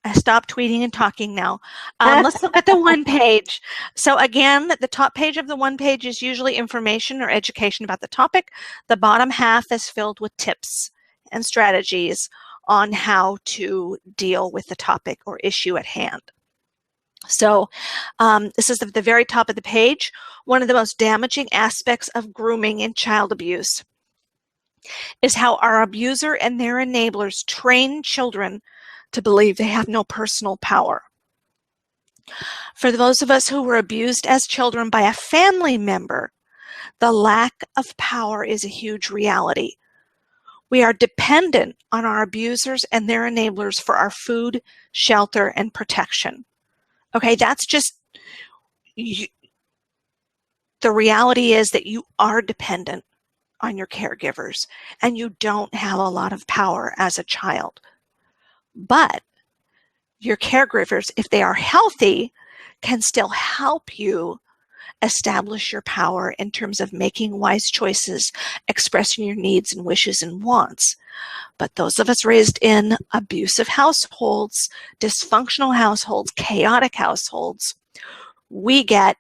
I stopped tweeting and talking now. Let's look at the one page. So again, the top page of the one page is usually information or education about the topic. The bottom half is filled with tips and strategies on how to deal with the topic or issue at hand. So this is at the very top of the page. One of the most damaging aspects of grooming and child abuse is how our abuser and their enablers train children to believe they have no personal power. For those of us who were abused as children by a family member, the lack of power is a huge reality. We are dependent on our abusers and their enablers for our food, shelter, and protection. Okay, that's just, the reality is that you are dependent on your caregivers, and you don't have a lot of power as a child. But your caregivers, if they are healthy, can still help you establish your power in terms of making wise choices, expressing your needs and wishes and wants. But those of us raised in abusive households, dysfunctional households, chaotic households, we get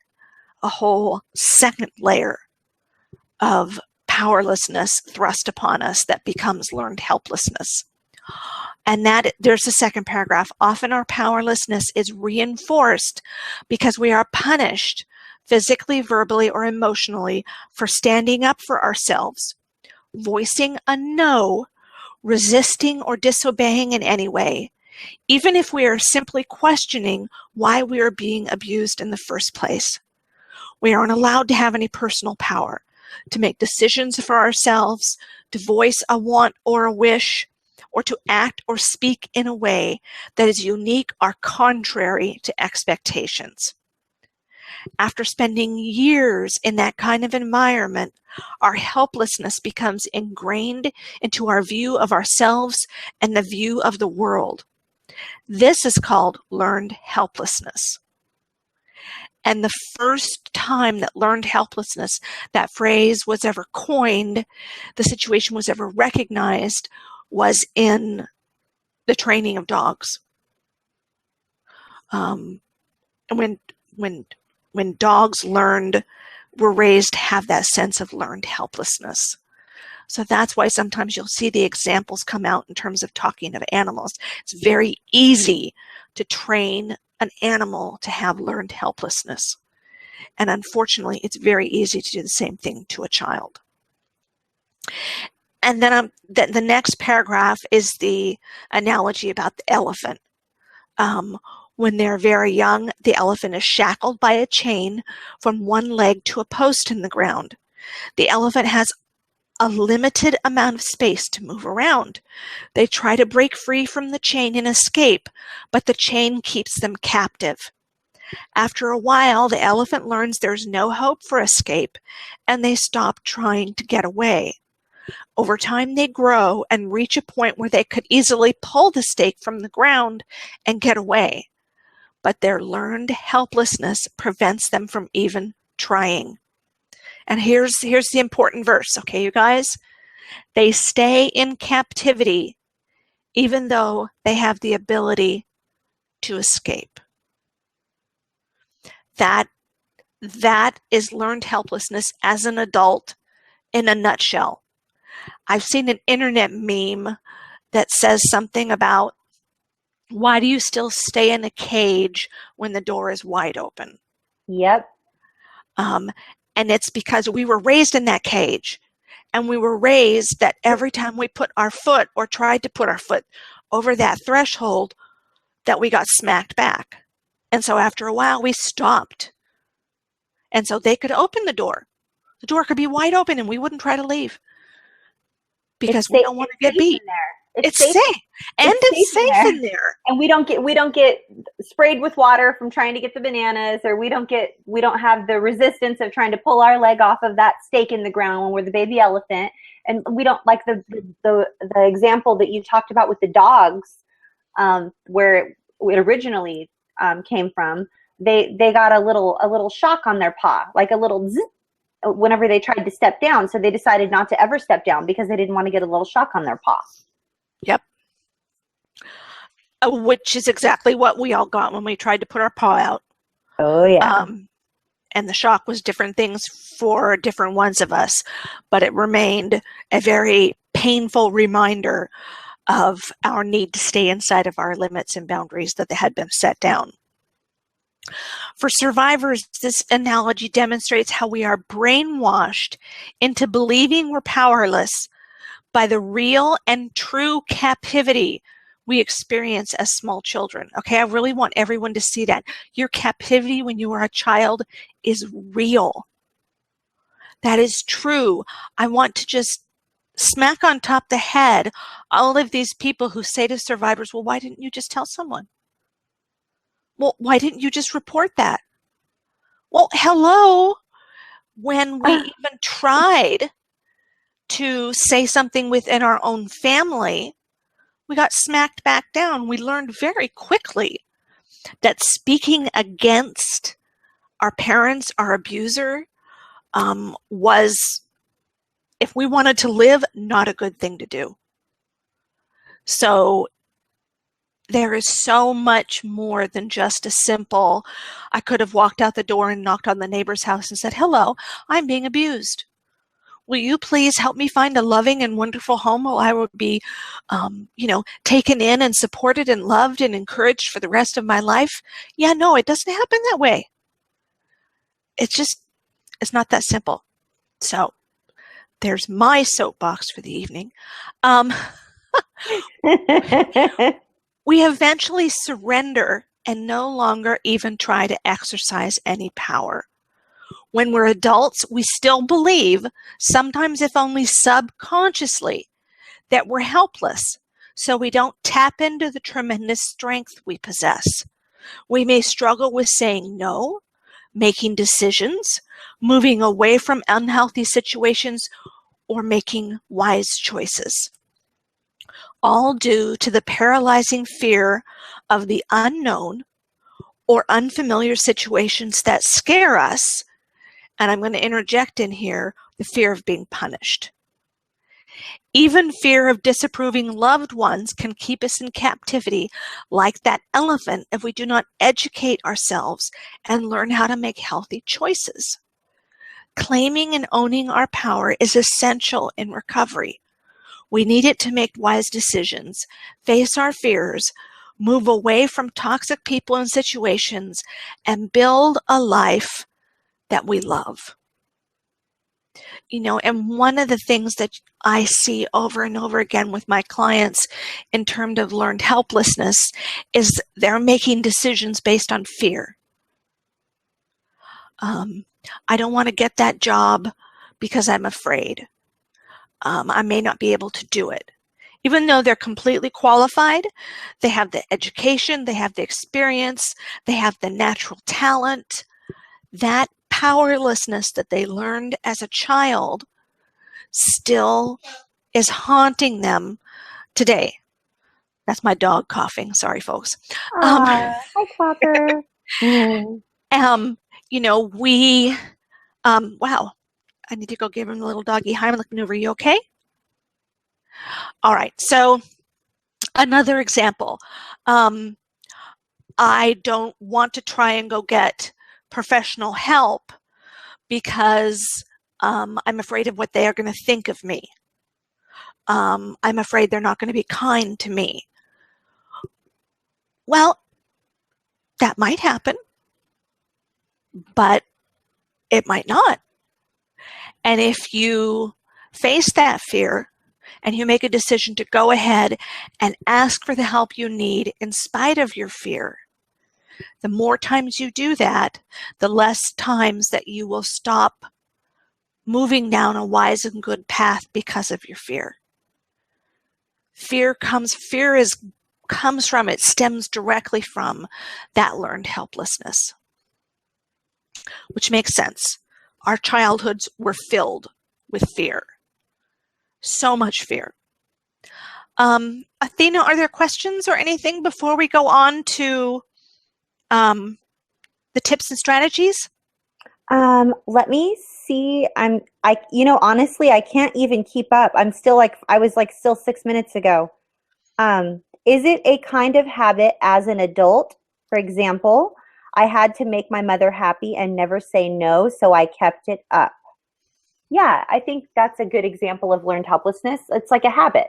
a whole second layer of powerlessness thrust upon us that becomes learned helplessness. And that, there's the second paragraph. Often our powerlessness is reinforced because we are punished physically, verbally, or emotionally for standing up for ourselves, voicing a no, resisting or disobeying in any way, even if we are simply questioning why we are being abused in the first place. We aren't allowed to have any personal power. to make decisions for ourselves, to voice a want or a wish, or to act or speak in a way that is unique or contrary to expectations. After spending years in that kind of environment, our helplessness becomes ingrained into our view of ourselves and the view of the world. This is called learned helplessness. And the first time that learned helplessness, that phrase was ever coined, the situation was ever recognized, was in the training of dogs. When dogs were raised to have that sense of learned helplessness. So that's why sometimes you'll see the examples come out in terms of talking of animals. It's very easy to train an animal to have learned helplessness. And unfortunately, it's very easy to do the same thing to a child. And then the next paragraph is the analogy about the elephant. When they're very young, the elephant is shackled by a chain from one leg to a post in the ground. The elephant has a limited amount of space to move around. They try to break free from the chain and escape, but the chain keeps them captive. After a while, the elephant learns there's no hope for escape, and they stop trying to get away. Over time, they grow and reach a point where they could easily pull the stake from the ground and get away. But their learned helplessness prevents them from even trying. And here's the important verse, okay, you guys? They stay in captivity even though they have the ability to escape. That is learned helplessness as an adult in a nutshell. I've seen an internet meme that says something about, why do you still stay in a cage when the door is wide open? Yep. And it's because we were raised in that cage, and we were raised that every time we put our foot or tried to put our foot over that threshold, that we got smacked back. And so after a while, we stopped. And so they could open the door. The door could be wide open and we wouldn't try to leave because we don't want to get beat. It's safe. And it's safe in there. And we don't get sprayed with water from trying to get the bananas, or we don't have the resistance of trying to pull our leg off of that stake in the ground when we're the baby elephant. And we don't, like the example that you talked about with the dogs, where it originally came from. They got a little shock on their paw, like a little zzz, whenever they tried to step down. So they decided not to ever step down because they didn't want to get a little shock on their paw. Yep. Which is exactly what we all got when we tried to put our paw out. Oh, yeah. And the shock was different things for different ones of us, but it remained a very painful reminder of our need to stay inside of our limits and boundaries that had been set down. For survivors, this analogy demonstrates how we are brainwashed into believing we're powerless by the real and true captivity we experience as small children. Okay, I really want everyone to see that. Your captivity when you were a child is real. That is true. I want to just smack on top the head all of these people who say to survivors, well, why didn't you just tell someone? Well, why didn't you just report that? Well, hello. When we even tried to say something within our own family, we got smacked back down. We learned very quickly that speaking against our parents, our abuser, was, if we wanted to live, not a good thing to do. So there is so much more than just a simple, I could have walked out the door and knocked on the neighbor's house and said, hello, I'm being abused. Will you please help me find a loving and wonderful home where I will be, taken in and supported and loved and encouraged for the rest of my life? Yeah, no, it doesn't happen that way. It's not that simple. So there's my soapbox for the evening. We eventually surrender and no longer even try to exercise any power. When we're adults, we still believe, sometimes if only subconsciously, that we're helpless, so we don't tap into the tremendous strength we possess. We may struggle with saying no, making decisions, moving away from unhealthy situations, or making wise choices. All due to the paralyzing fear of the unknown or unfamiliar situations that scare us. And I'm going to interject in here the fear of being punished. Even fear of disapproving loved ones can keep us in captivity like that elephant if we do not educate ourselves and learn how to make healthy choices. Claiming and owning our power is essential in recovery. We need it to make wise decisions, face our fears, move away from toxic people and situations, and build a life that we love. And one of the things that I see over and over again with my clients in terms of learned helplessness is they're making decisions based on fear. I don't want to get that job because I'm afraid. I may not be able to do it. Even though they're completely qualified, they have the education, they have the experience, they have the natural talent, that powerlessness that they learned as a child still is haunting them today. That's my dog coughing. Sorry, folks. Hi, Clapper. Wow. I need to go give him a little doggy Heimlich maneuver. You okay? All right. So another example. I don't want to try and go get professional help because I'm afraid of what they are going to think of me. I'm afraid they're not going to be kind to me. Well, that might happen, but it might not. And if you face that fear and you make a decision to go ahead and ask for the help you need in spite of your fear, the more times you do that, the less times that you will stop moving down a wise and good path because of your fear. Fear stems directly from that learned helplessness, which makes sense. Our childhoods were filled with fear. So much fear. Athena, are there questions or anything before we go on to the tips and strategies? Let me see. Honestly, I can't even keep up. I'm still I was still 6 minutes ago. Is it a kind of habit as an adult? For example, I had to make my mother happy and never say no, so I kept it up. Yeah, I think that's a good example of learned helplessness. It's like a habit.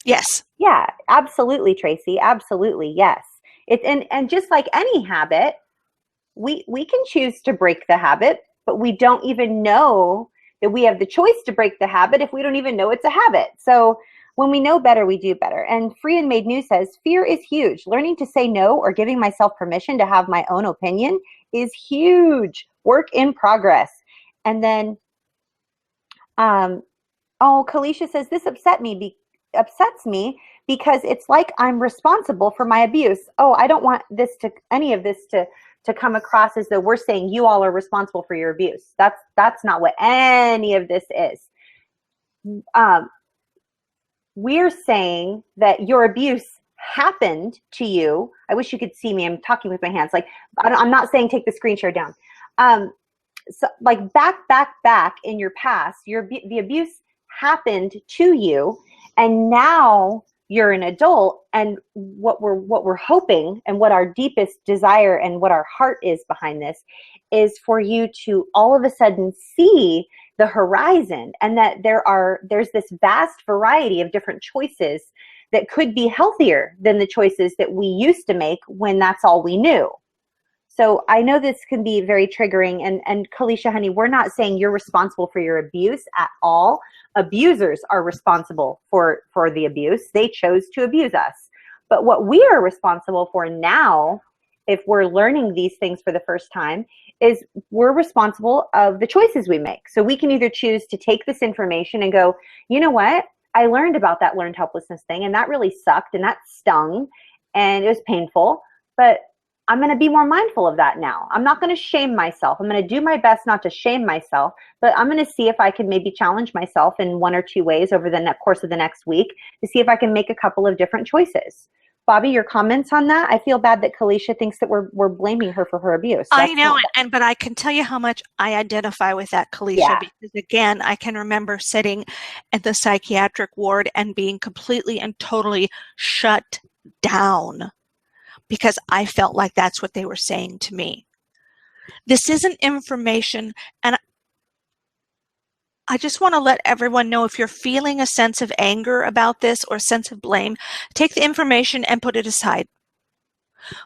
Yes. Yeah, absolutely, Tracy. Absolutely, yes. And just like any habit, we can choose to break the habit, but we don't even know that we have the choice to break the habit if we don't even know it's a habit. So when we know better, we do better. And Free and Made New says, fear is huge. Learning to say no or giving myself permission to have my own opinion is huge. Work in progress. And then, Kalisha says, this upsets me because it's like I'm responsible for my abuse. I don't want any of this to come across as though we're saying you all are responsible for your abuse. That's not what any of this is. We're saying that your abuse happened to you. I wish you could see me. I'm talking with my hands. I'm not saying take the screen share down. So back in your past, the abuse happened to you, and now you're an adult, and what we're hoping and what our deepest desire and what our heart is behind this is for you to all of a sudden see the horizon, and that there's this vast variety of different choices that could be healthier than the choices that we used to make when that's all we knew. So I know this can be very triggering, and Kalisha, honey, we're not saying you're responsible for your abuse at all. Abusers are responsible for the abuse. They chose to abuse us. But what we are responsible for now if we're learning these things for the first time, is we're responsible of the choices we make. So we can either choose to take this information and go, you know what, I learned about that learned helplessness thing, and that really sucked, and that stung, and it was painful, but I'm going to be more mindful of that now. I'm not going to shame myself. I'm going to do my best not to shame myself, but I'm going to see if I can maybe challenge myself in one or two ways over the course of the next week to see if I can make a couple of different choices. Bobby, your comments on that? I feel bad that Kalisha thinks that we're blaming her for her abuse. I know, but I can tell you how much I identify with that, Kalisha, because again, I can remember sitting at the psychiatric ward and being completely and totally shut down because I felt like that's what they were saying to me. This isn't information, and I just want to let everyone know, if you're feeling a sense of anger about this or a sense of blame, take the information and put it aside,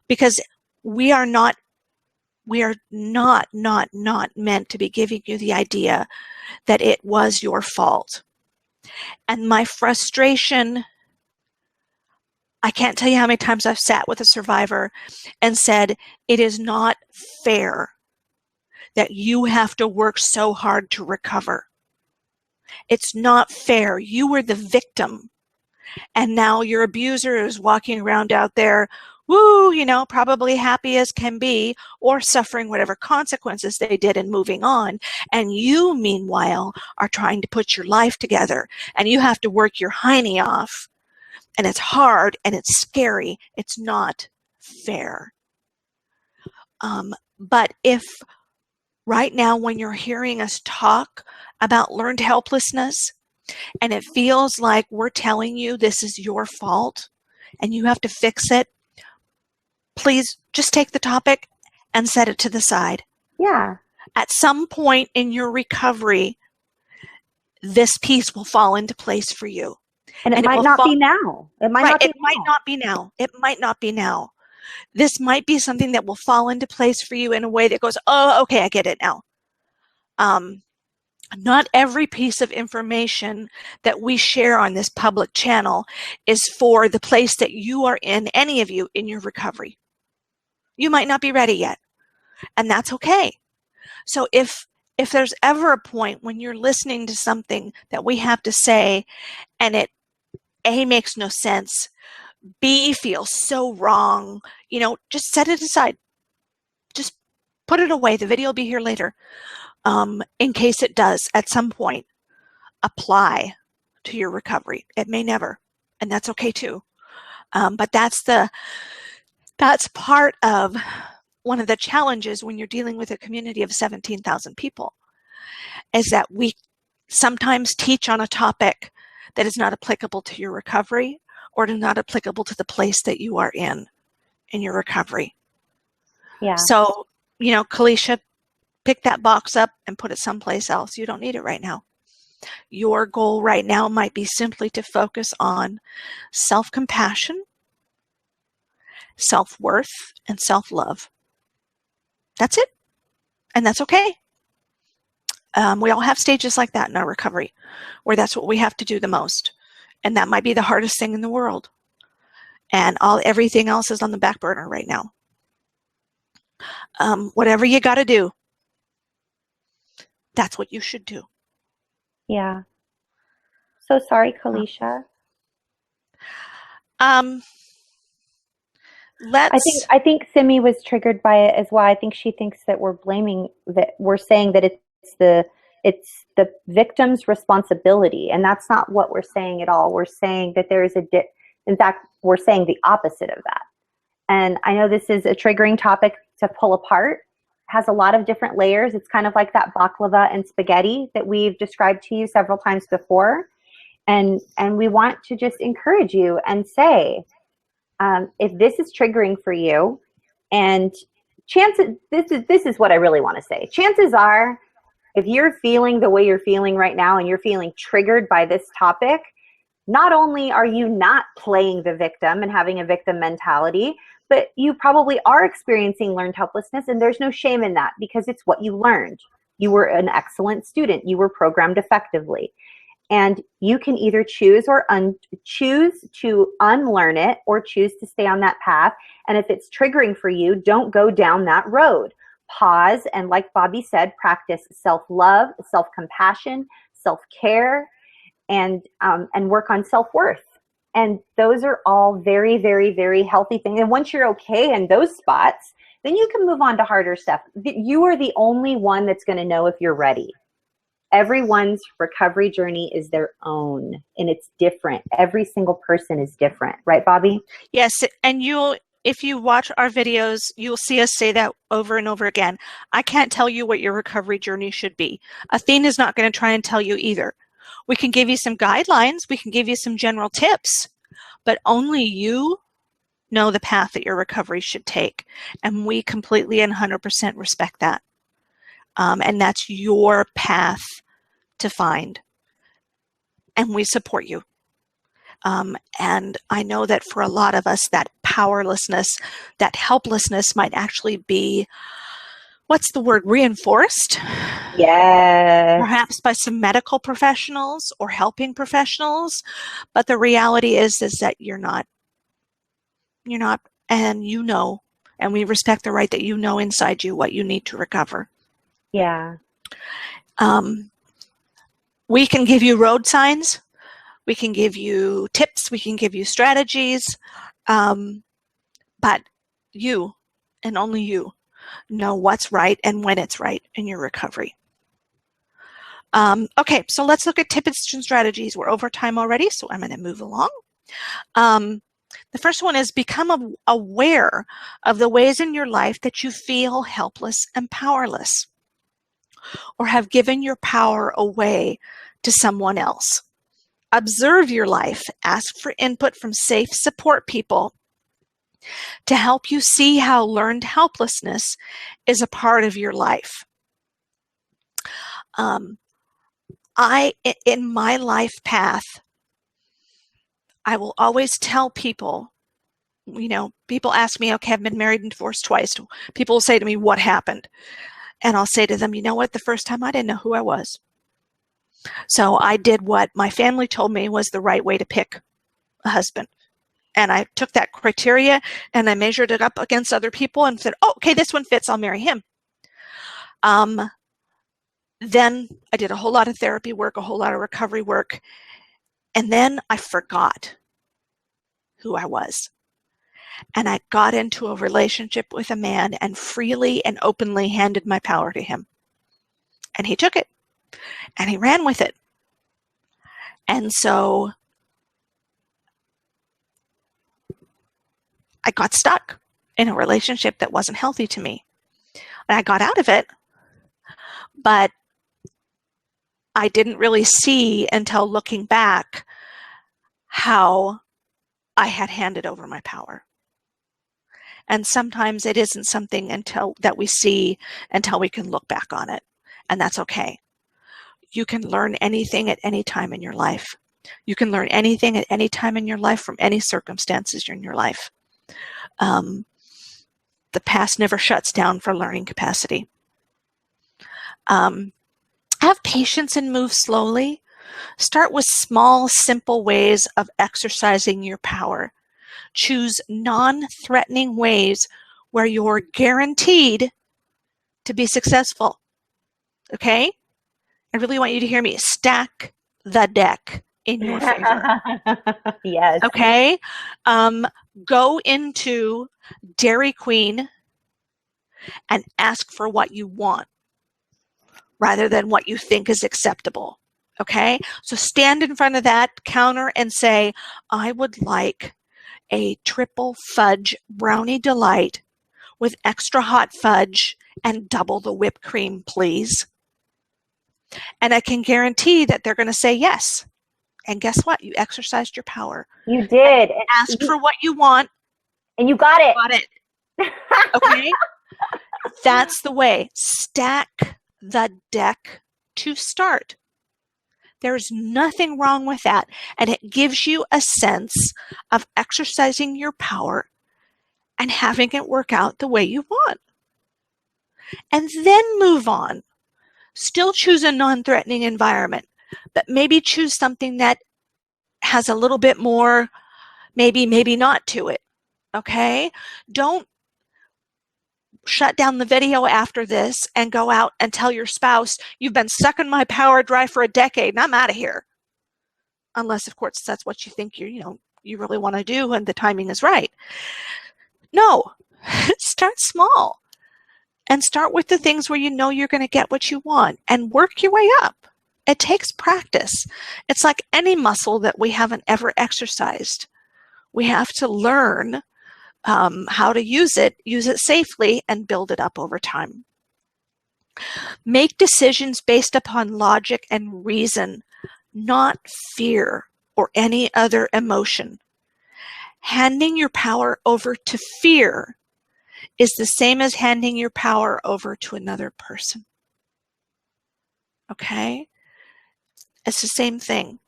because we are not meant to be giving you the idea that it was your fault. And my frustration, I can't tell you how many times I've sat with a survivor and said, it is not fair that you have to work so hard to recover. It's not fair. You were the victim. And now your abuser is walking around out there, woo, probably happy as can be, or suffering whatever consequences they did and moving on. And you, meanwhile, are trying to put your life together, and you have to work your hiney off. And it's hard and it's scary. It's not fair. But if right now, when you're hearing us talk about learned helplessness, and it feels like we're telling you this is your fault and you have to fix it, please just take the topic and set it to the side. Yeah. At some point in your recovery, this piece will fall into place for you. And it might not be now. It might not be now. This might be something that will fall into place for you in a way that goes, oh, okay, I get it now. Not every piece of information that we share on this public channel is for the place that you are in, any of you, in your recovery. You might not be ready yet, and that's okay. So if there's ever a point when you're listening to something that we have to say and it A, makes no sense, B, feels so wrong, just set it aside. Just put it away. The video will be here later. In case it does at some point apply to your recovery. It may never, and that's okay too. But that's part of one of the challenges when you're dealing with a community of 17,000 people, is that we sometimes teach on a topic that is not applicable to your recovery or not applicable to the place that you are in your recovery. Yeah. So, Kalisha, pick that box up and put it someplace else. You don't need it right now. Your goal right now might be simply to focus on self-compassion, self-worth, and self-love. That's it. And that's okay. We all have stages like that in our recovery where that's what we have to do the most. And that might be the hardest thing in the world. And everything else is on the back burner right now. Whatever you got to do, that's what you should do. Yeah. So sorry, Kalisha. I think Simi was triggered by it as well. I think she thinks that we're saying that it's the victim's responsibility, and that's not what we're saying at all. We're saying that there is in fact, we're saying the opposite of that. And I know this is a triggering topic to pull apart. It has a lot of different layers. It's kind of like that baklava and spaghetti that we've described to you several times before. And we want to just encourage you and say, if this is triggering for you, and this is what I really want to say. Chances are, if you're feeling the way you're feeling right now and you're feeling triggered by this topic, not only are you not playing the victim and having a victim mentality, but you probably are experiencing learned helplessness, and there's no shame in that because it's what you learned. You were an excellent student. You were programmed effectively. And you can either choose choose to unlearn it or choose to stay on that path. And if it's triggering for you, don't go down that road. Pause and, like Bobby said, practice self-love, self-compassion, self-care, and work on self-worth. And those are all very, very, very healthy things. And once you're okay in those spots, then you can move on to harder stuff. You are the only one that's going to know if you're ready. Everyone's recovery journey is their own, and it's different. Every single person is different. Right, Bobby? Yes, and if you watch our videos, you'll see us say that over and over again. I can't tell you what your recovery journey should be. Athena is not going to try and tell you either. We can give you some guidelines. We can give you some general tips, but only you know the path that your recovery should take. And we completely and 100% respect that. And that's your path to find. And we support you. And I know that for a lot of us, that powerlessness, that helplessness might actually be, what's the word, reinforced? Yes. Perhaps by some medical professionals or helping professionals. But the reality is that you're not, and you know, and we respect the right that you know inside you what you need to recover. Yeah. We can give you road signs. We can give you tips. We can give you strategies. But you, and only you, know what's right and when it's right in your recovery. Okay, so let's look at tips and strategies. We're over time already, so I'm going to move along. The first one is become aware of the ways in your life that you feel helpless and powerless, or have given your power away to someone else. Observe your life. Ask for input from safe support people to help you see how learned helplessness is a part of your life. In my life path, I will always tell people, people ask me, okay, I've been married and divorced twice. People will say to me, what happened? And I'll say to them, you know what? The first time I didn't know who I was. So I did what my family told me was the right way to pick a husband. And I took that criteria and I measured it up against other people and said, oh, okay, this one fits, I'll marry him. Then I did a whole lot of therapy work, a whole lot of recovery work. And then I forgot who I was. And I got into a relationship with a man and freely and openly handed my power to him. And he took it. And he ran with it. And so I got stuck in a relationship that wasn't healthy to me. And I got out of it, but I didn't really see until looking back how I had handed over my power. And sometimes it isn't something that we see until we can look back on it. And that's okay. You can learn anything at any time in your life. You can learn anything at any time in your life from any circumstances in your life. The past never shuts down for learning capacity. Have patience and move slowly. Start with small, simple ways of exercising your power. Choose non-threatening ways where you're guaranteed to be successful. Okay? I really want you to hear me. Stack the deck in your favor. Yes. Okay? Go into Dairy Queen and ask for what you want rather than what you think is acceptable. Okay? So stand in front of that counter and say, I would like a triple fudge brownie delight with extra hot fudge and double the whipped cream, please. And I can guarantee that they're going to say yes. And guess what? You exercised your power. You did. Ask for what you want. And you got it. Got it. Okay? That's the way. Stack the deck to start. There's nothing wrong with that. And it gives you a sense of exercising your power and having it work out the way you want. And then move on. Still choose a non-threatening environment. but maybe choose something that has a little bit more maybe not to it. Okay? Don't shut down the video after this and go out and tell your spouse, you've been sucking my power dry for a decade and I'm out of here. Unless, of course, that's what you think you really want to do and the timing is right. No, start small and start with the things where you know you're going to get what you want and work your way up. It takes practice. It's like any muscle that we haven't ever exercised. We have to learn how to use it safely, and build it up over time. Make decisions based upon logic and reason, not fear or any other emotion. Handing your power over to fear is the same as handing your power over to another person. Okay? It's the same thing.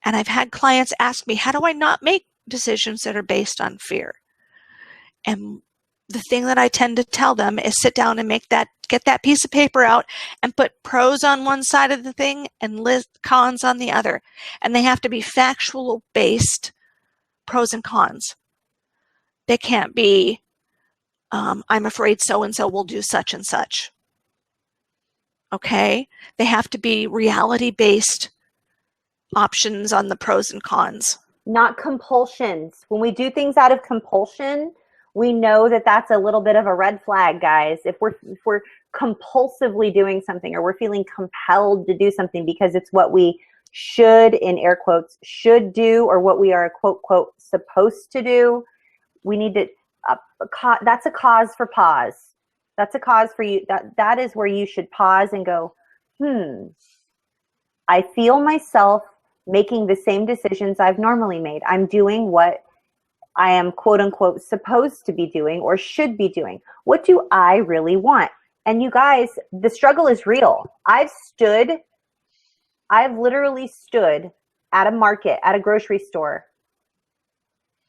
And I've had clients ask me, how do I not make decisions that are based on fear? And the thing that I tend to tell them is sit down and get that piece of paper out and put pros on one side of the thing and list cons on the other. And they have to be factual based pros and cons. They can't be, I'm afraid so-and-so will do such and such. Okay? They have to be reality-based options on the pros and cons. Not compulsions. When we do things out of compulsion, we know that that's a little bit of a red flag, guys. If we're compulsively doing something, or we're feeling compelled to do something because it's what we should, in air quotes, should do, or what we are, quote, quote, supposed to do, we need to, that's a cause for pause. That's a cause for you. That is where you should pause and go, I feel myself making the same decisions I've normally made. I'm doing what I am, quote unquote, supposed to be doing or should be doing. What do I really want? And you guys, the struggle is real. I've literally stood at a market, at a grocery store,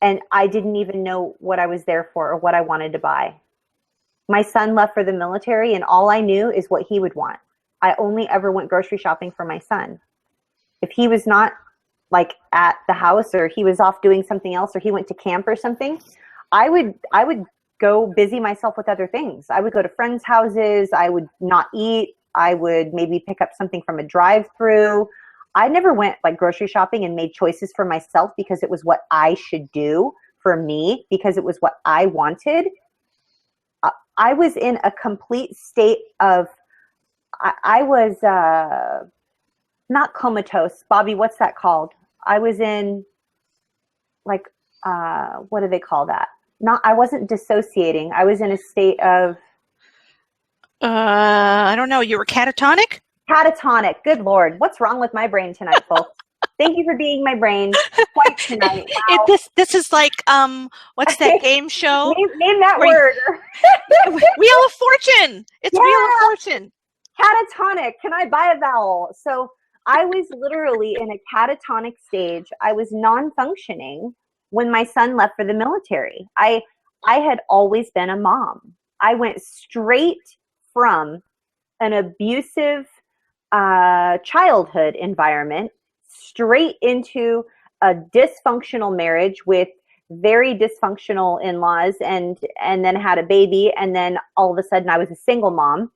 and I didn't even know what I was there for or what I wanted to buy. My son left for the military, and all I knew is what he would want. I only ever went grocery shopping for my son. If he was not like at the house, or he was off doing something else, or he went to camp or something, I would go busy myself with other things. I would go to friends' houses. I would not eat. I would maybe pick up something from a drive-through. I never went like grocery shopping and made choices for myself because it was what I should do for me, because it was what I wanted. I was in a complete state of, I was not comatose. Bobby, what's that called? I was in like, what do they call that? I wasn't dissociating. I was in a state of, I don't know. You were catatonic? Catatonic. Good Lord. What's wrong with my brain tonight, folks? Thank you for being my brain twice tonight. Wow. This is like, what's that game show? Name that word. Wheel of Fortune. It's Wheel of Fortune. Catatonic. Can I buy a vowel? So I was literally in a catatonic stage. I was non-functioning when my son left for the military. I had always been a mom. I went straight from an abusive childhood environment straight into a dysfunctional marriage with very dysfunctional in-laws, and then had a baby, and then all of a sudden I was a single mom,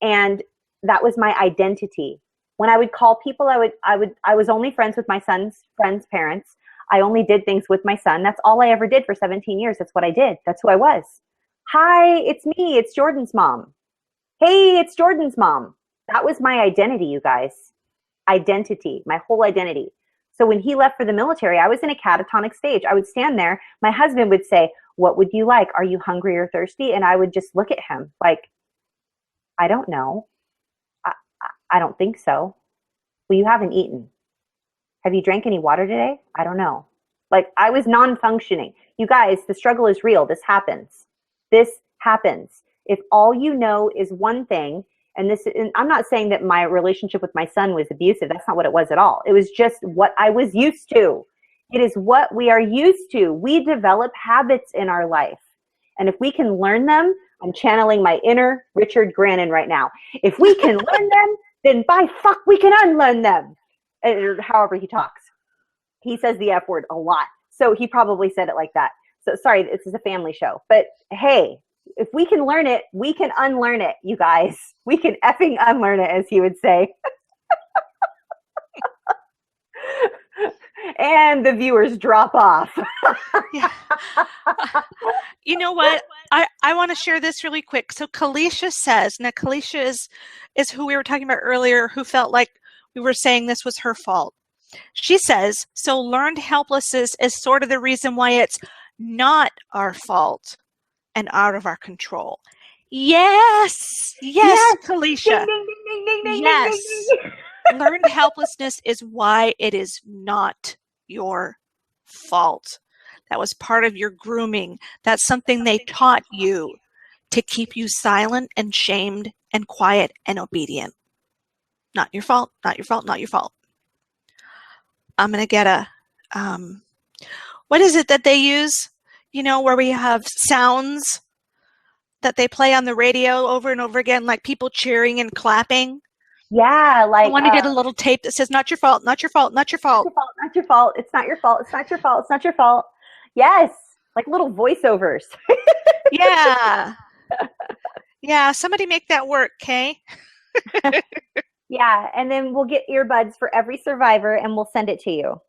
and that was my identity. When I would call people, I was only friends with my son's friends' parents. I only did things with my son. That's all I ever did for 17 years. That's what I did. That's who I was. Hi, it's me. It's Jordan's mom. Hey, it's Jordan's mom. That was my identity, you guys. Identity, my whole identity. So when he left for the military, I was in a catatonic stage. I would stand there. My husband would say, "What would you like? Are you hungry or thirsty?" And I would just look at him like, "I don't know. I don't think so." "Well, you haven't eaten. Have you drank any water today?" "I don't know." Like, I was non-functioning. You guys, the struggle is real. This happens. This happens. If all you know is one thing, and I'm not saying that my relationship with my son was abusive. That's not what it was at all. It was just what I was used to. It is what we are used to. We develop habits in our life. And if we can learn them, I'm channeling my inner Richard Grannon right now. If we can learn them, then by fuck, we can unlearn them. Or however he talks. He says the F word a lot. So he probably said it like that. So sorry, this is a family show. But hey, if we can learn it, we can unlearn it, you guys. We can effing unlearn it, as he would say. And the viewers drop off. Yeah. You know what? I want to share this really quick. So Kalisha says, now Kalisha is who we were talking about earlier, who felt like we were saying this was her fault. She says, so learned helplessness is sort of the reason why it's not our fault and out of our control. Yes, Kalisha. Ding, ding, ding, ding, ding, yes. ding, ding, ding. Learned helplessness is why it is not your fault. That was part of your grooming. That's something they taught you to keep you silent and shamed and quiet and obedient. Not your fault, not your fault, not your fault. I'm going to get a, what is it that they use? You know, where we have sounds that they play on the radio over and over again, like people cheering and clapping. Yeah, like I want to get a little tape that says, not your fault, not your fault, not your fault. Not your fault. It's not your fault. It's not your fault. It's not your fault. Yes, like little voiceovers. Yeah. Yeah, somebody make that work, Kay. Yeah, and then we'll get earbuds for every survivor and we'll send it to you.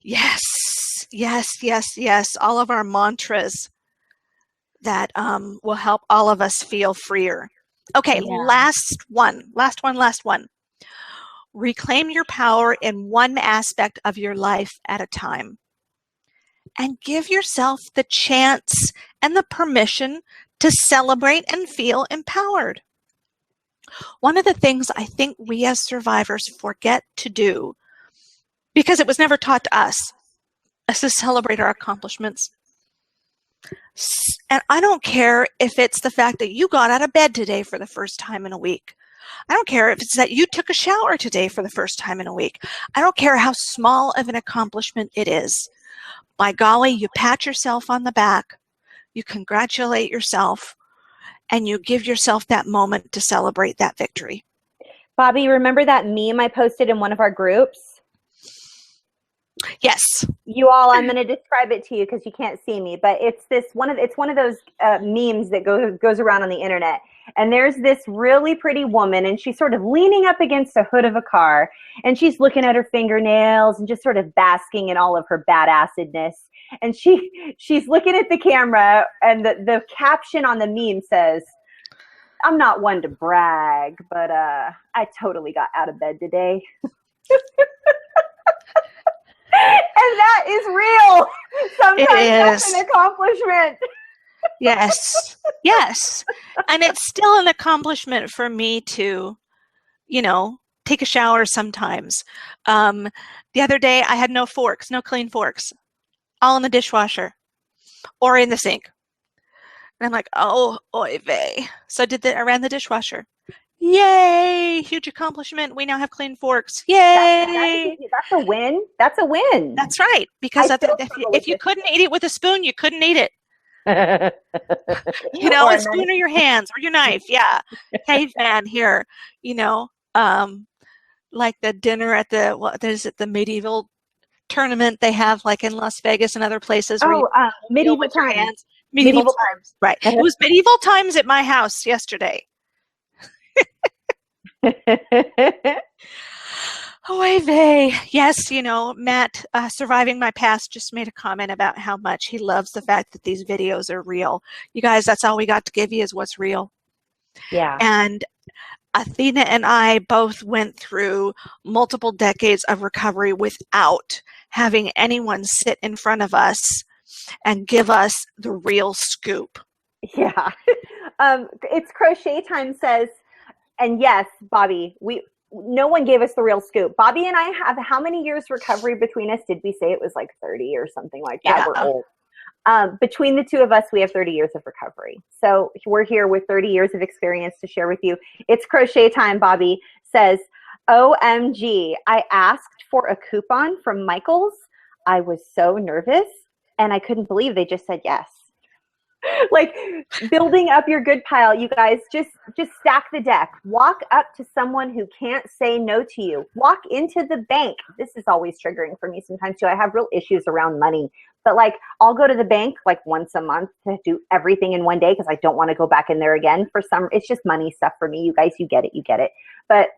Yes, yes, yes, yes. All of our mantras that will help all of us feel freer. Okay, Yeah. last one. Reclaim your power in one aspect of your life at a time. And give yourself the chance and the permission to celebrate and feel empowered. One of the things I think we as survivors forget to do, because it was never taught to us, is to celebrate our accomplishments. And I don't care if it's the fact that you got out of bed today for the first time in a week. I don't care if it's that you took a shower today for the first time in a week. I don't care how small of an accomplishment it is. By golly, you pat yourself on the back, you congratulate yourself, and you give yourself that moment to celebrate that victory. Bobby, remember that meme I posted in one of our groups? Yes. You all, I'm going to describe it to you because you can't see me, but it's one of those memes that goes around on the internet. And there's this really pretty woman, and she's sort of leaning up against the hood of a car, and she's looking at her fingernails and just sort of basking in all of her badassedness. And she's looking at the camera, and the caption on the meme says, "I'm not one to brag, but I totally got out of bed today." And that is real. Sometimes that's an accomplishment. Yes. Yes. And it's still an accomplishment for me to, take a shower sometimes. The other day I had no clean forks, all in the dishwasher or in the sink. And I'm like, oh, oy vey. So I ran the dishwasher. Yay! Huge accomplishment. We now have clean forks. Yay! That's a win. That's a win. That's right. Because if you couldn't eat it with a spoon, you couldn't eat it. A spoon or your hands or your knife. Yeah. Caveman here, like the dinner at the medieval tournament they have like in Las Vegas and other places. Medieval times. Medieval times. Right. It was medieval times at my house yesterday. Oy vey. Yes, Matt, Surviving My Past, just made a comment about how much he loves the fact that these videos are real. You guys, that's all we got to give you is what's real. Yeah. And Athena and I both went through multiple decades of recovery without having anyone sit in front of us and give us the real scoop. Yeah. It's Crochet Time says, and yes, Bobby, no one gave us the real scoop. Bobby and I have how many years recovery between us? Did we say it was like 30 or something like that? Yeah. We're old. Between the two of us, we have 30 years of recovery. So we're here with 30 years of experience to share with you. It's Crochet Time, Bobby says, OMG, I asked for a coupon from Michael's. I was so nervous and I couldn't believe they just said yes. Like building up your good pile, you guys, just stack the deck. Walk up to someone who can't say no to you. Walk into the bank. This is always triggering for me sometimes too. I have real issues around money, but like I'll go to the bank like once a month to do everything in one day because I don't want to go back in there again for some, it's just money stuff for me. You guys, you get it. But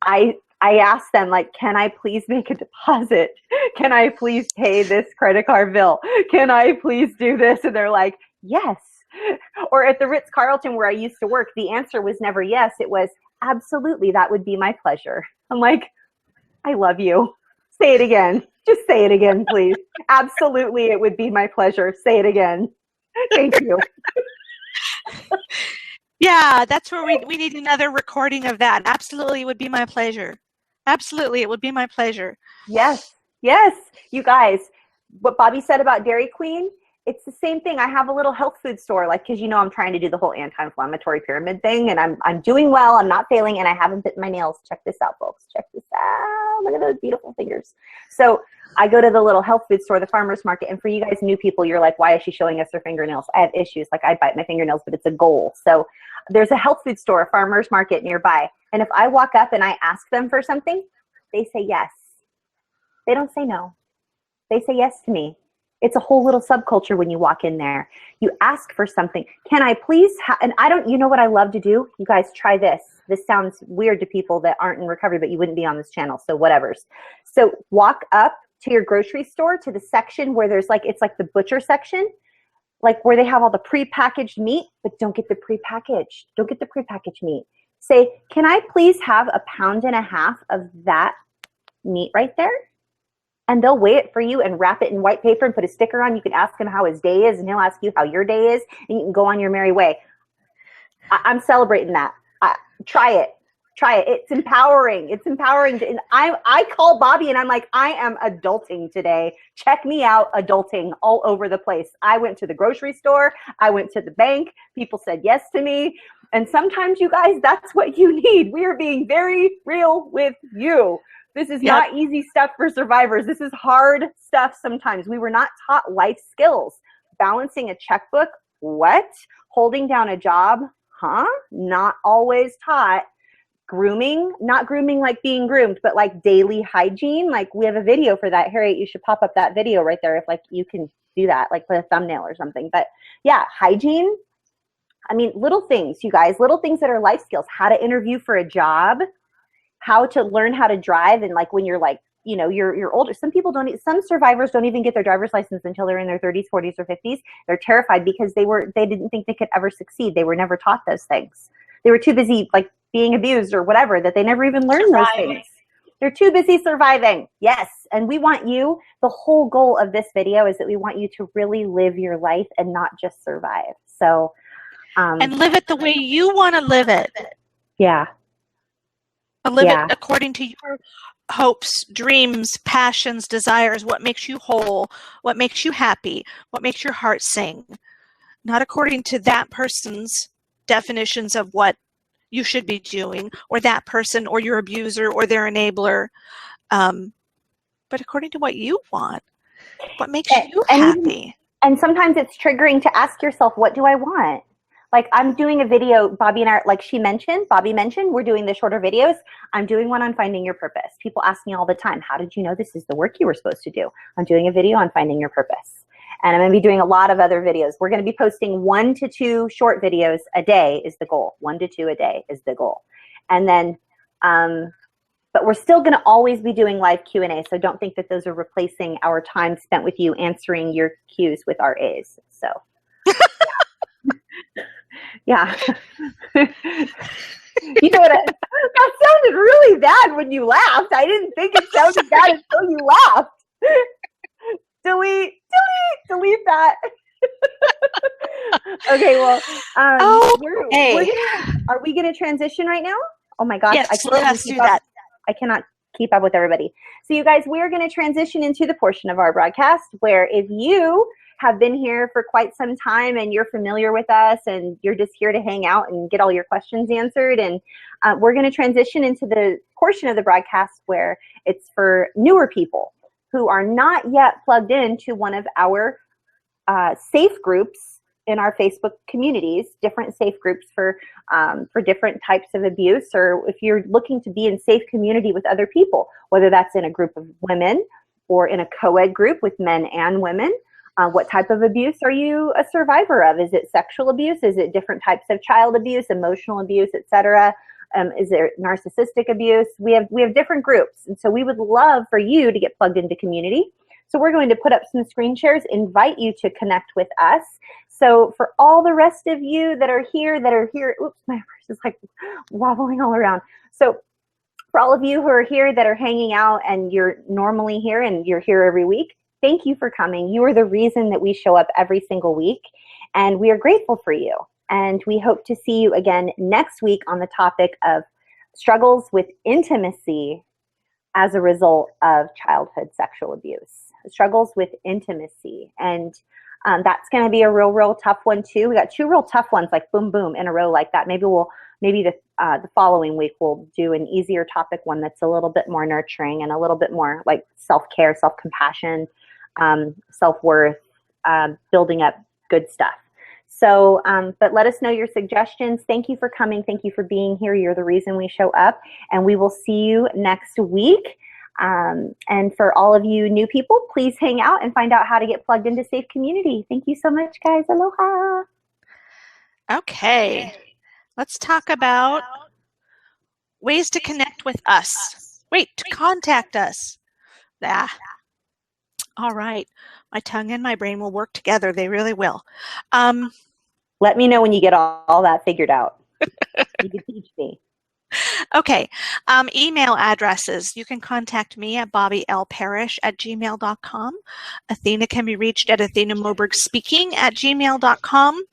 I asked them, like, can I please make a deposit? Can I please pay this credit card bill? Can I please do this? And they're like, yes. Or at the Ritz-Carlton where I used to work, the answer was never yes. It was absolutely, that would be my pleasure. I'm like, I love you. Say it again. Just say it again, please. Absolutely, it would be my pleasure. Say it again. Thank you. Yeah, that's where we need another recording of that. Absolutely, it would be my pleasure. Absolutely, it would be my pleasure. Yes. You guys, what Bobby said about Dairy Queen, it's the same thing. I have a little health food store, like, because I'm trying to do the whole anti-inflammatory pyramid thing, and I'm doing well. I'm not failing, and I haven't bitten my nails. Check this out, folks. Check this out. Look at those beautiful fingers. So I go to the little health food store, the farmer's market, and for you guys new people, you're like, why is she showing us her fingernails? I have issues. Like, I bite my fingernails, but it's a goal. So there's a health food store, a farmer's market nearby, and if I walk up and I ask them for something, they say yes. They don't say no. They say yes to me. It's a whole little subculture when you walk in there. You ask for something. Can I please and you know what I love to do? You guys try this. This sounds weird to people that aren't in recovery, but you wouldn't be on this channel, so whatevers. So walk up to your grocery store to the section where there's like, it's like the butcher section, like where they have all the prepackaged meat, but don't get the prepackaged. Don't get the prepackaged meat. Say, can I please have 1.5 pounds of that meat right there? And they'll weigh it for you and wrap it in white paper and put a sticker on. You can ask him how his day is, and he'll ask you how your day is, and you can go on your merry way. I'm celebrating that. Try it. It's empowering. And I call Bobby and I'm like, I am adulting today. Check me out, adulting all over the place. I went to the grocery store. I went to the bank. People said yes to me. And sometimes, you guys, that's what you need. We are being very real with you. This is not easy stuff for survivors. This is hard stuff sometimes. We were not taught life skills. Balancing a checkbook, what? Holding down a job, not always taught. Grooming, not grooming like being groomed, but like daily hygiene. Like, we have a video for that. Harriet, you should pop up that video right there if like you can do that, like put a thumbnail or something. But yeah, hygiene. I mean, little things, you guys, little things that are life skills. How to interview for a job, how to learn how to drive. And like when you're like, you're older, some survivors don't even get their driver's license until they're in their 30s, 40s, or 50s. They're terrified because they didn't think they could ever succeed. They were never taught those things. They were too busy like being abused or whatever that they never even learned those things. They're too busy surviving. Yes. And we want you, the whole goal of this video is that we want you to really live your life and not just survive. So, and live it the way you want to live it. Yeah. Live it according to your hopes, dreams, passions, desires, what makes you whole, what makes you happy, what makes your heart sing. Not according to that person's definitions of what you should be doing, or that person, or your abuser, or their enabler, but according to what you want, what makes you happy. And sometimes it's triggering to ask yourself, what do I want? Like, I'm doing a video, Bobby and I, like Bobby mentioned, we're doing the shorter videos. I'm doing one on finding your purpose. People ask me all the time, how did you know this is the work you were supposed to do? I'm doing a video on finding your purpose. And I'm going to be doing a lot of other videos. We're going to be posting 1 to 2 short videos a day is the goal. 1 to 2 a day is the goal. And then, but we're still going to always be doing live Q&A. So don't think that those are replacing our time spent with you answering your Qs with our As. So, yeah. You know what? That sounded really bad when you laughed. I didn't think it sounded bad until you laughed. Delete that. Okay, well, are we going to transition right now? Oh my gosh, yes, let's do that. I cannot keep up with everybody. So you guys, we're going to transition into the portion of our broadcast where if you have been here for quite some time and you're familiar with us and you're just here to hang out and get all your questions answered, and we're going to transition into the portion of the broadcast where it's for newer people who are not yet plugged into one of our safe groups in our Facebook communities, different safe groups for different types of abuse, or if you're looking to be in safe community with other people, whether that's in a group of women or in a co-ed group with men and women. What type of abuse are you a survivor of? Is it sexual abuse? Is it different types of child abuse, emotional abuse, etc.? Is there narcissistic abuse? We have different groups, and so we would love for you to get plugged into community. So we're going to put up some screen shares, invite you to connect with us. So for all the rest of you that are here, oops, my purse is like wobbling all around. So for all of you who are here that are hanging out and you're normally here and you're here every week, thank you for coming. You are the reason that we show up every single week, and we are grateful for you. And we hope to see you again next week on the topic of struggles with intimacy as a result of childhood sexual abuse. Struggles with intimacy. And that's going to be a real tough one too. We got two real tough ones, like boom, boom, in a row like that. Maybe the following week we'll do an easier topic one that's a little bit more nurturing and a little bit more like self-care, self-compassion, self-worth, building up good stuff. So, but let us know your suggestions. Thank you for coming. Thank you for being here. You're the reason we show up, and we will see you next week. And for all of you new people, please hang out and find out how to get plugged into Safe Community. Thank you so much, guys. Aloha. Okay, let's talk about ways to connect with us. Wait, to contact us. All right, my tongue and my brain will work together. They really will. Let me know when you get all that figured out. You can teach me. Okay, email addresses. You can contact me at bobbylparish@gmail.com. Athena can be reached at athenamobergspeaking@gmail.com.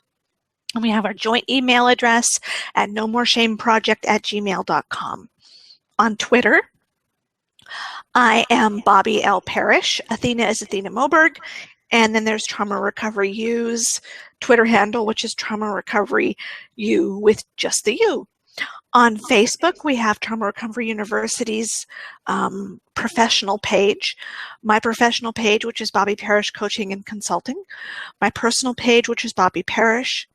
And we have our joint email address at nomoreshameproject@gmail.com. On Twitter, I am Bobby L. Parish. Athena is Athena Moberg. And then there's Trauma Recovery U's Twitter handle, which is Trauma Recovery U with just the U. On Facebook, we have Trauma Recovery University's professional page, my professional page, which is Bobby Parish Coaching and Consulting, my personal page, which is Bobby Parish,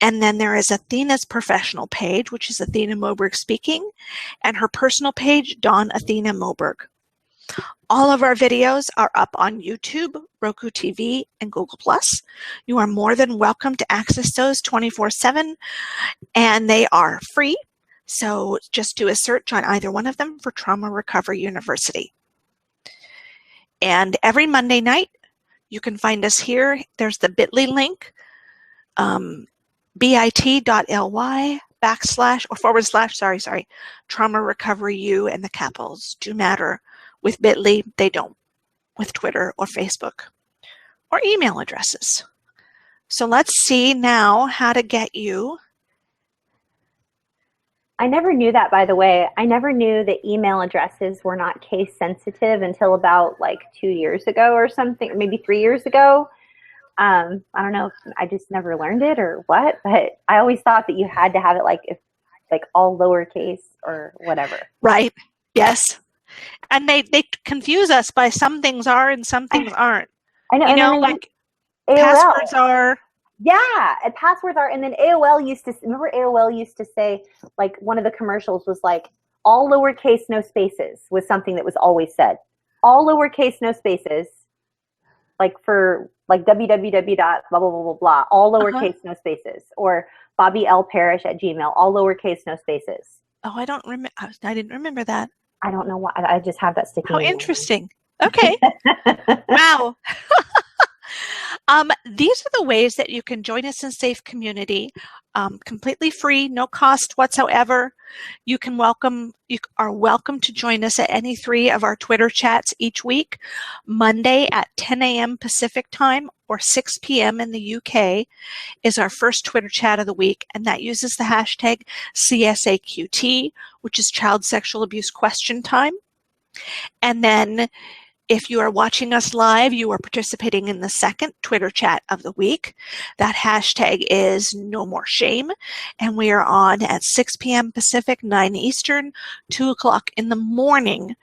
and then there is Athena's professional page, which is Athena Moberg Speaking, and her personal page, Dawn Athena Moberg. All of our videos are up on YouTube, Roku TV, and Google+. You are more than welcome to access those 24/7, and they are free. So just do a search on either one of them for Trauma Recovery University. And every Monday night, you can find us here. There's the bit.ly link, bit.ly// Trauma Recovery U, and the capitals do matter. With bit.ly, they don't, with Twitter or Facebook, or email addresses. So let's see now how to get you. I never knew that, by the way. I never knew that email addresses were not case sensitive until about like 2 years ago or something, maybe 3 years ago. I don't know if I just never learned it or what, but I always thought that you had to have it like all lowercase or whatever. Right. Yes. And they confuse us by some things are and some things aren't. I know. You know, like AOL. Passwords are. Yeah, and passwords are. And then AOL used to say, like, one of the commercials was like, all lowercase, no spaces was something that was always said. All lowercase, no spaces, like for like www. blah, blah, blah, blah, blah, all lowercase, no spaces. Or BobbyLParish@gmail, all lowercase, no spaces. Oh, I didn't remember that. I don't know why. I just have that sticking. How interesting. Okay. Wow. These are the ways that you can join us in Safe Community, completely free, no cost whatsoever. You are welcome to join us at any 3 of our Twitter chats each week. Monday at 10 a.m. Pacific time or 6 p.m. in the UK is our first Twitter chat of the week, and that uses the hashtag CSAQT, which is Child Sexual Abuse Question Time. And then if you are watching us live, you are participating in the second Twitter chat of the week. That hashtag is No More Shame, and we are on at 6 p.m. Pacific, 9 Eastern, 2 o'clock in the morning,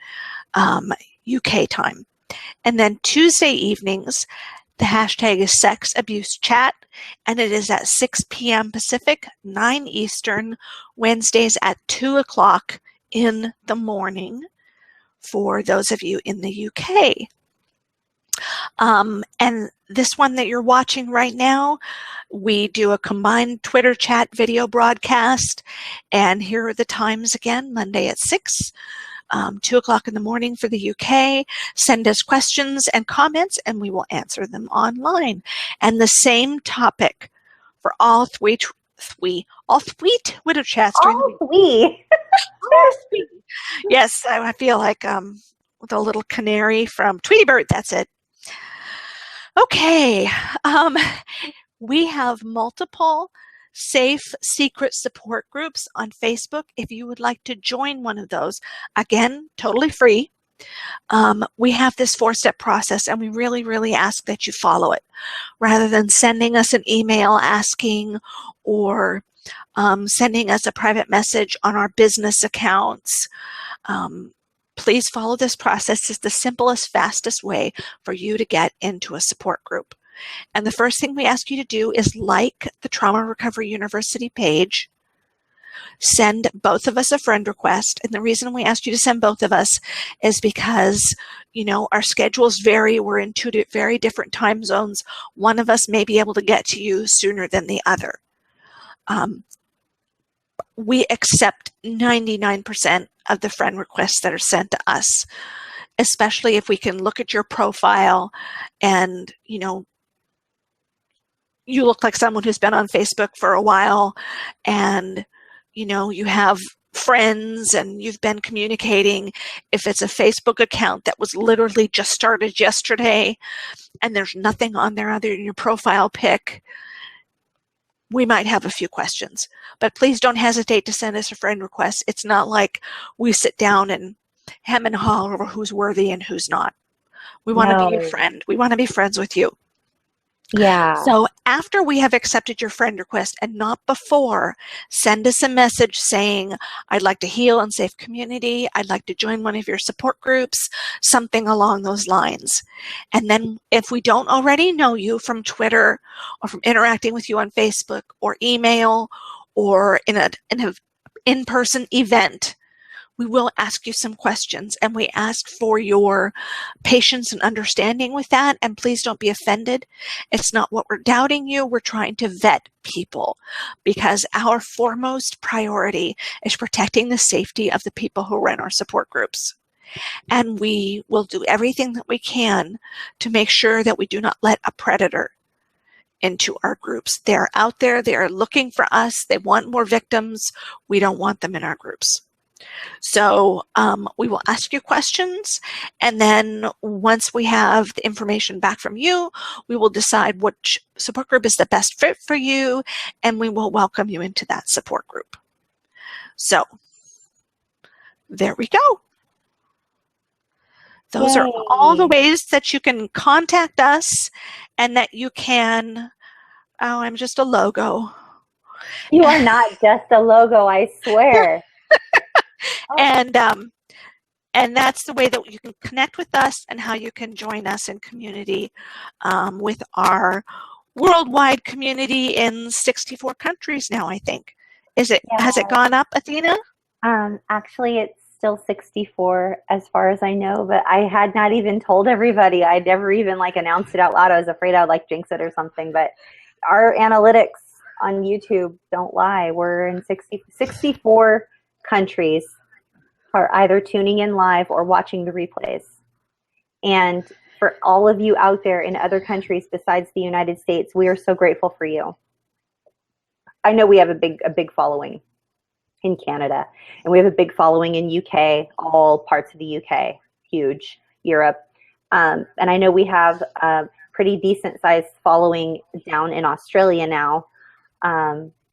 UK time. And then Tuesday evenings, The hashtag is Sex Abuse Chat, and it is at 6 p.m. Pacific, 9 Eastern, Wednesdays at 2 o'clock in the morning for those of you in the UK. And this one that you're watching right now, we do a combined Twitter chat video broadcast, and here are the times again: Monday at 6, 2 o'clock in the morning for the UK. Send us questions and comments, and we will answer them online. And the same topic for all three Twitter chats during the week. All three. Yes, I feel like the little canary from Tweety Bird. That's it. Okay, we have multiple safe secret support groups on Facebook. If you would like to join one of those, again, totally free. We have this 4-step process, and we really ask that you follow it rather than sending us an email asking or sending us a private message on our business accounts. Please follow this process. It's the simplest, fastest way for you to get into a support group. And the first thing we ask you to do is like the Trauma Recovery University page. Send both of us a friend request. And the reason we asked you to send both of us is because, you know, our schedules vary. We're in 2 very different time zones. One of us may be able to get to you sooner than the other. We accept 99% of the friend requests that are sent to us, especially if we can look at your profile and, you know, you look like someone who's been on Facebook for a while, and, you know, you have friends and you've been communicating. If it's a Facebook account that was literally just started yesterday and there's nothing on there other than your profile pic, we might have a few questions. But please don't hesitate to send us a friend request. It's not like we sit down and hem and haw over who's worthy and who's not. We want to be your friend. We want to be friends with you. Yeah. So after we have accepted your friend request, and not before, send us a message saying, I'd like to heal in safe community. I'd like to join one of your support groups, something along those lines. And then if we don't already know you from Twitter or from interacting with you on Facebook or email or in an in-person event, we will ask you some questions, and we ask for your patience and understanding with that. And please don't be offended. It's not what we're doubting you. We're trying to vet people because our foremost priority is protecting the safety of the people who run our support groups. And we will do everything that we can to make sure that we do not let a predator into our groups. They're out there. They are looking for us. They want more victims. We don't want them in our groups. So we will ask you questions, and then once we have the information back from you, we will decide which support group is the best fit for you, and we will welcome you into that support group. So there we go. Those are all the ways that you can contact us and that you can, oh, I'm just a logo. You are not just a logo, I swear. And that's the way that you can connect with us and how you can join us in community with our worldwide community in 64 countries now, I think. Has it gone up, Athena? Actually, it's still 64 as far as I know, but I had not even told everybody. I'd never even announced it out loud. I was afraid I would jinx it or something, but our analytics on YouTube don't lie. We're in 64 countries are either tuning in live or watching the replays. And for all of you out there in other countries besides the United States, we are so grateful for you. I know we have a big following in Canada, and we have a big following in UK, all parts of the UK, huge, Europe. And I know we have a pretty decent sized following down in Australia now.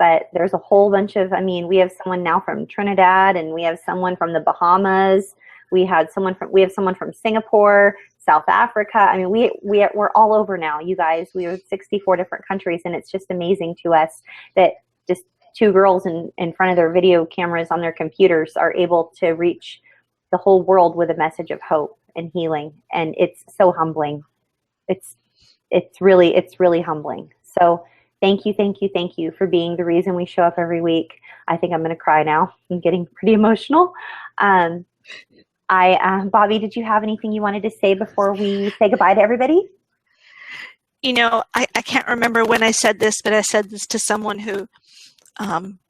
But there's a whole bunch of, we have someone now from Trinidad, and we have someone from the Bahamas. We have someone from Singapore, South Africa. We're all over now, you guys. We are 64 different countries, and it's just amazing to us that just 2 girls in front of their video cameras on their computers are able to reach the whole world with a message of hope and healing. And it's so humbling. It's it's really humbling. So thank you for being the reason we show up every week. I think I'm going to cry now. I'm getting pretty emotional. Bobby, did you have anything you wanted to say before we say goodbye to everybody? You know, I can't remember when I said this, but I said this to someone who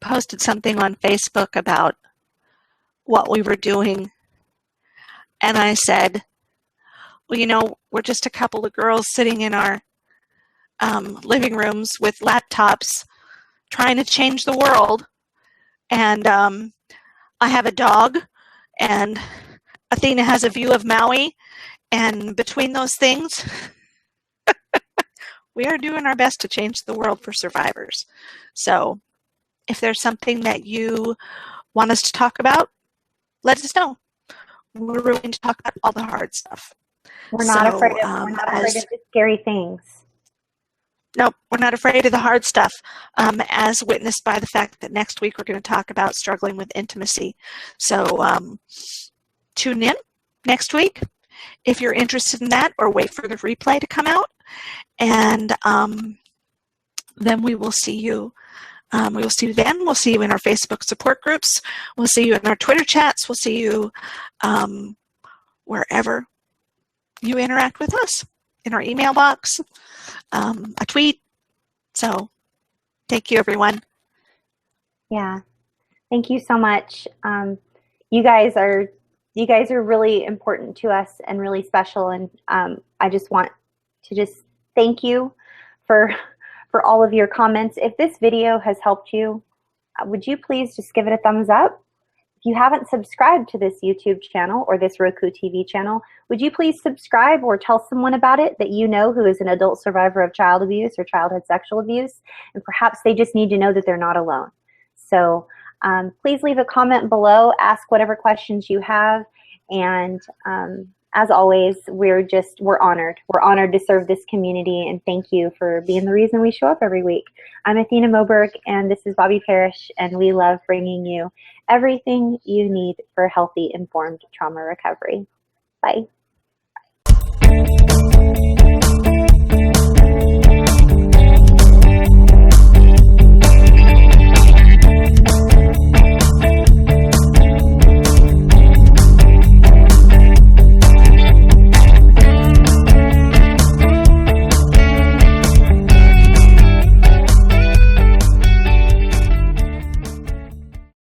posted something on Facebook about what we were doing. And I said, well, you know, we're just a couple of girls sitting in our living rooms with laptops trying to change the world. And I have a dog, and Athena has a view of Maui. And between those things, we are doing our best to change the world for survivors. So if there's something that you want us to talk about, let us know. We're willing to talk about all the hard stuff. We're not afraid of the scary things. Nope, we're not afraid of the hard stuff, as witnessed by the fact that next week we're going to talk about struggling with intimacy. So tune in next week if you're interested in that, or wait for the replay to come out. And then we will see you. We will see you then. We'll see you in our Facebook support groups. We'll see you in our Twitter chats. We'll see you wherever you interact with us, in our email box, a tweet. So thank you, everyone. Yeah, thank you so much. You guys are really important to us and really special. And I just want to thank you for all of your comments. If this video has helped you, would you please just give it a thumbs up? If you haven't subscribed to this YouTube channel or this Roku TV channel, would you please subscribe or tell someone about it that you know who is an adult survivor of child abuse or childhood sexual abuse, and perhaps they just need to know that they're not alone. So please leave a comment below, ask whatever questions you have, and as always, we're honored. We're honored to serve this community, and thank you for being the reason we show up every week. I'm Athena Moberg, and this is Bobby Parrish, and we love bringing you everything you need for healthy, informed trauma recovery. Bye.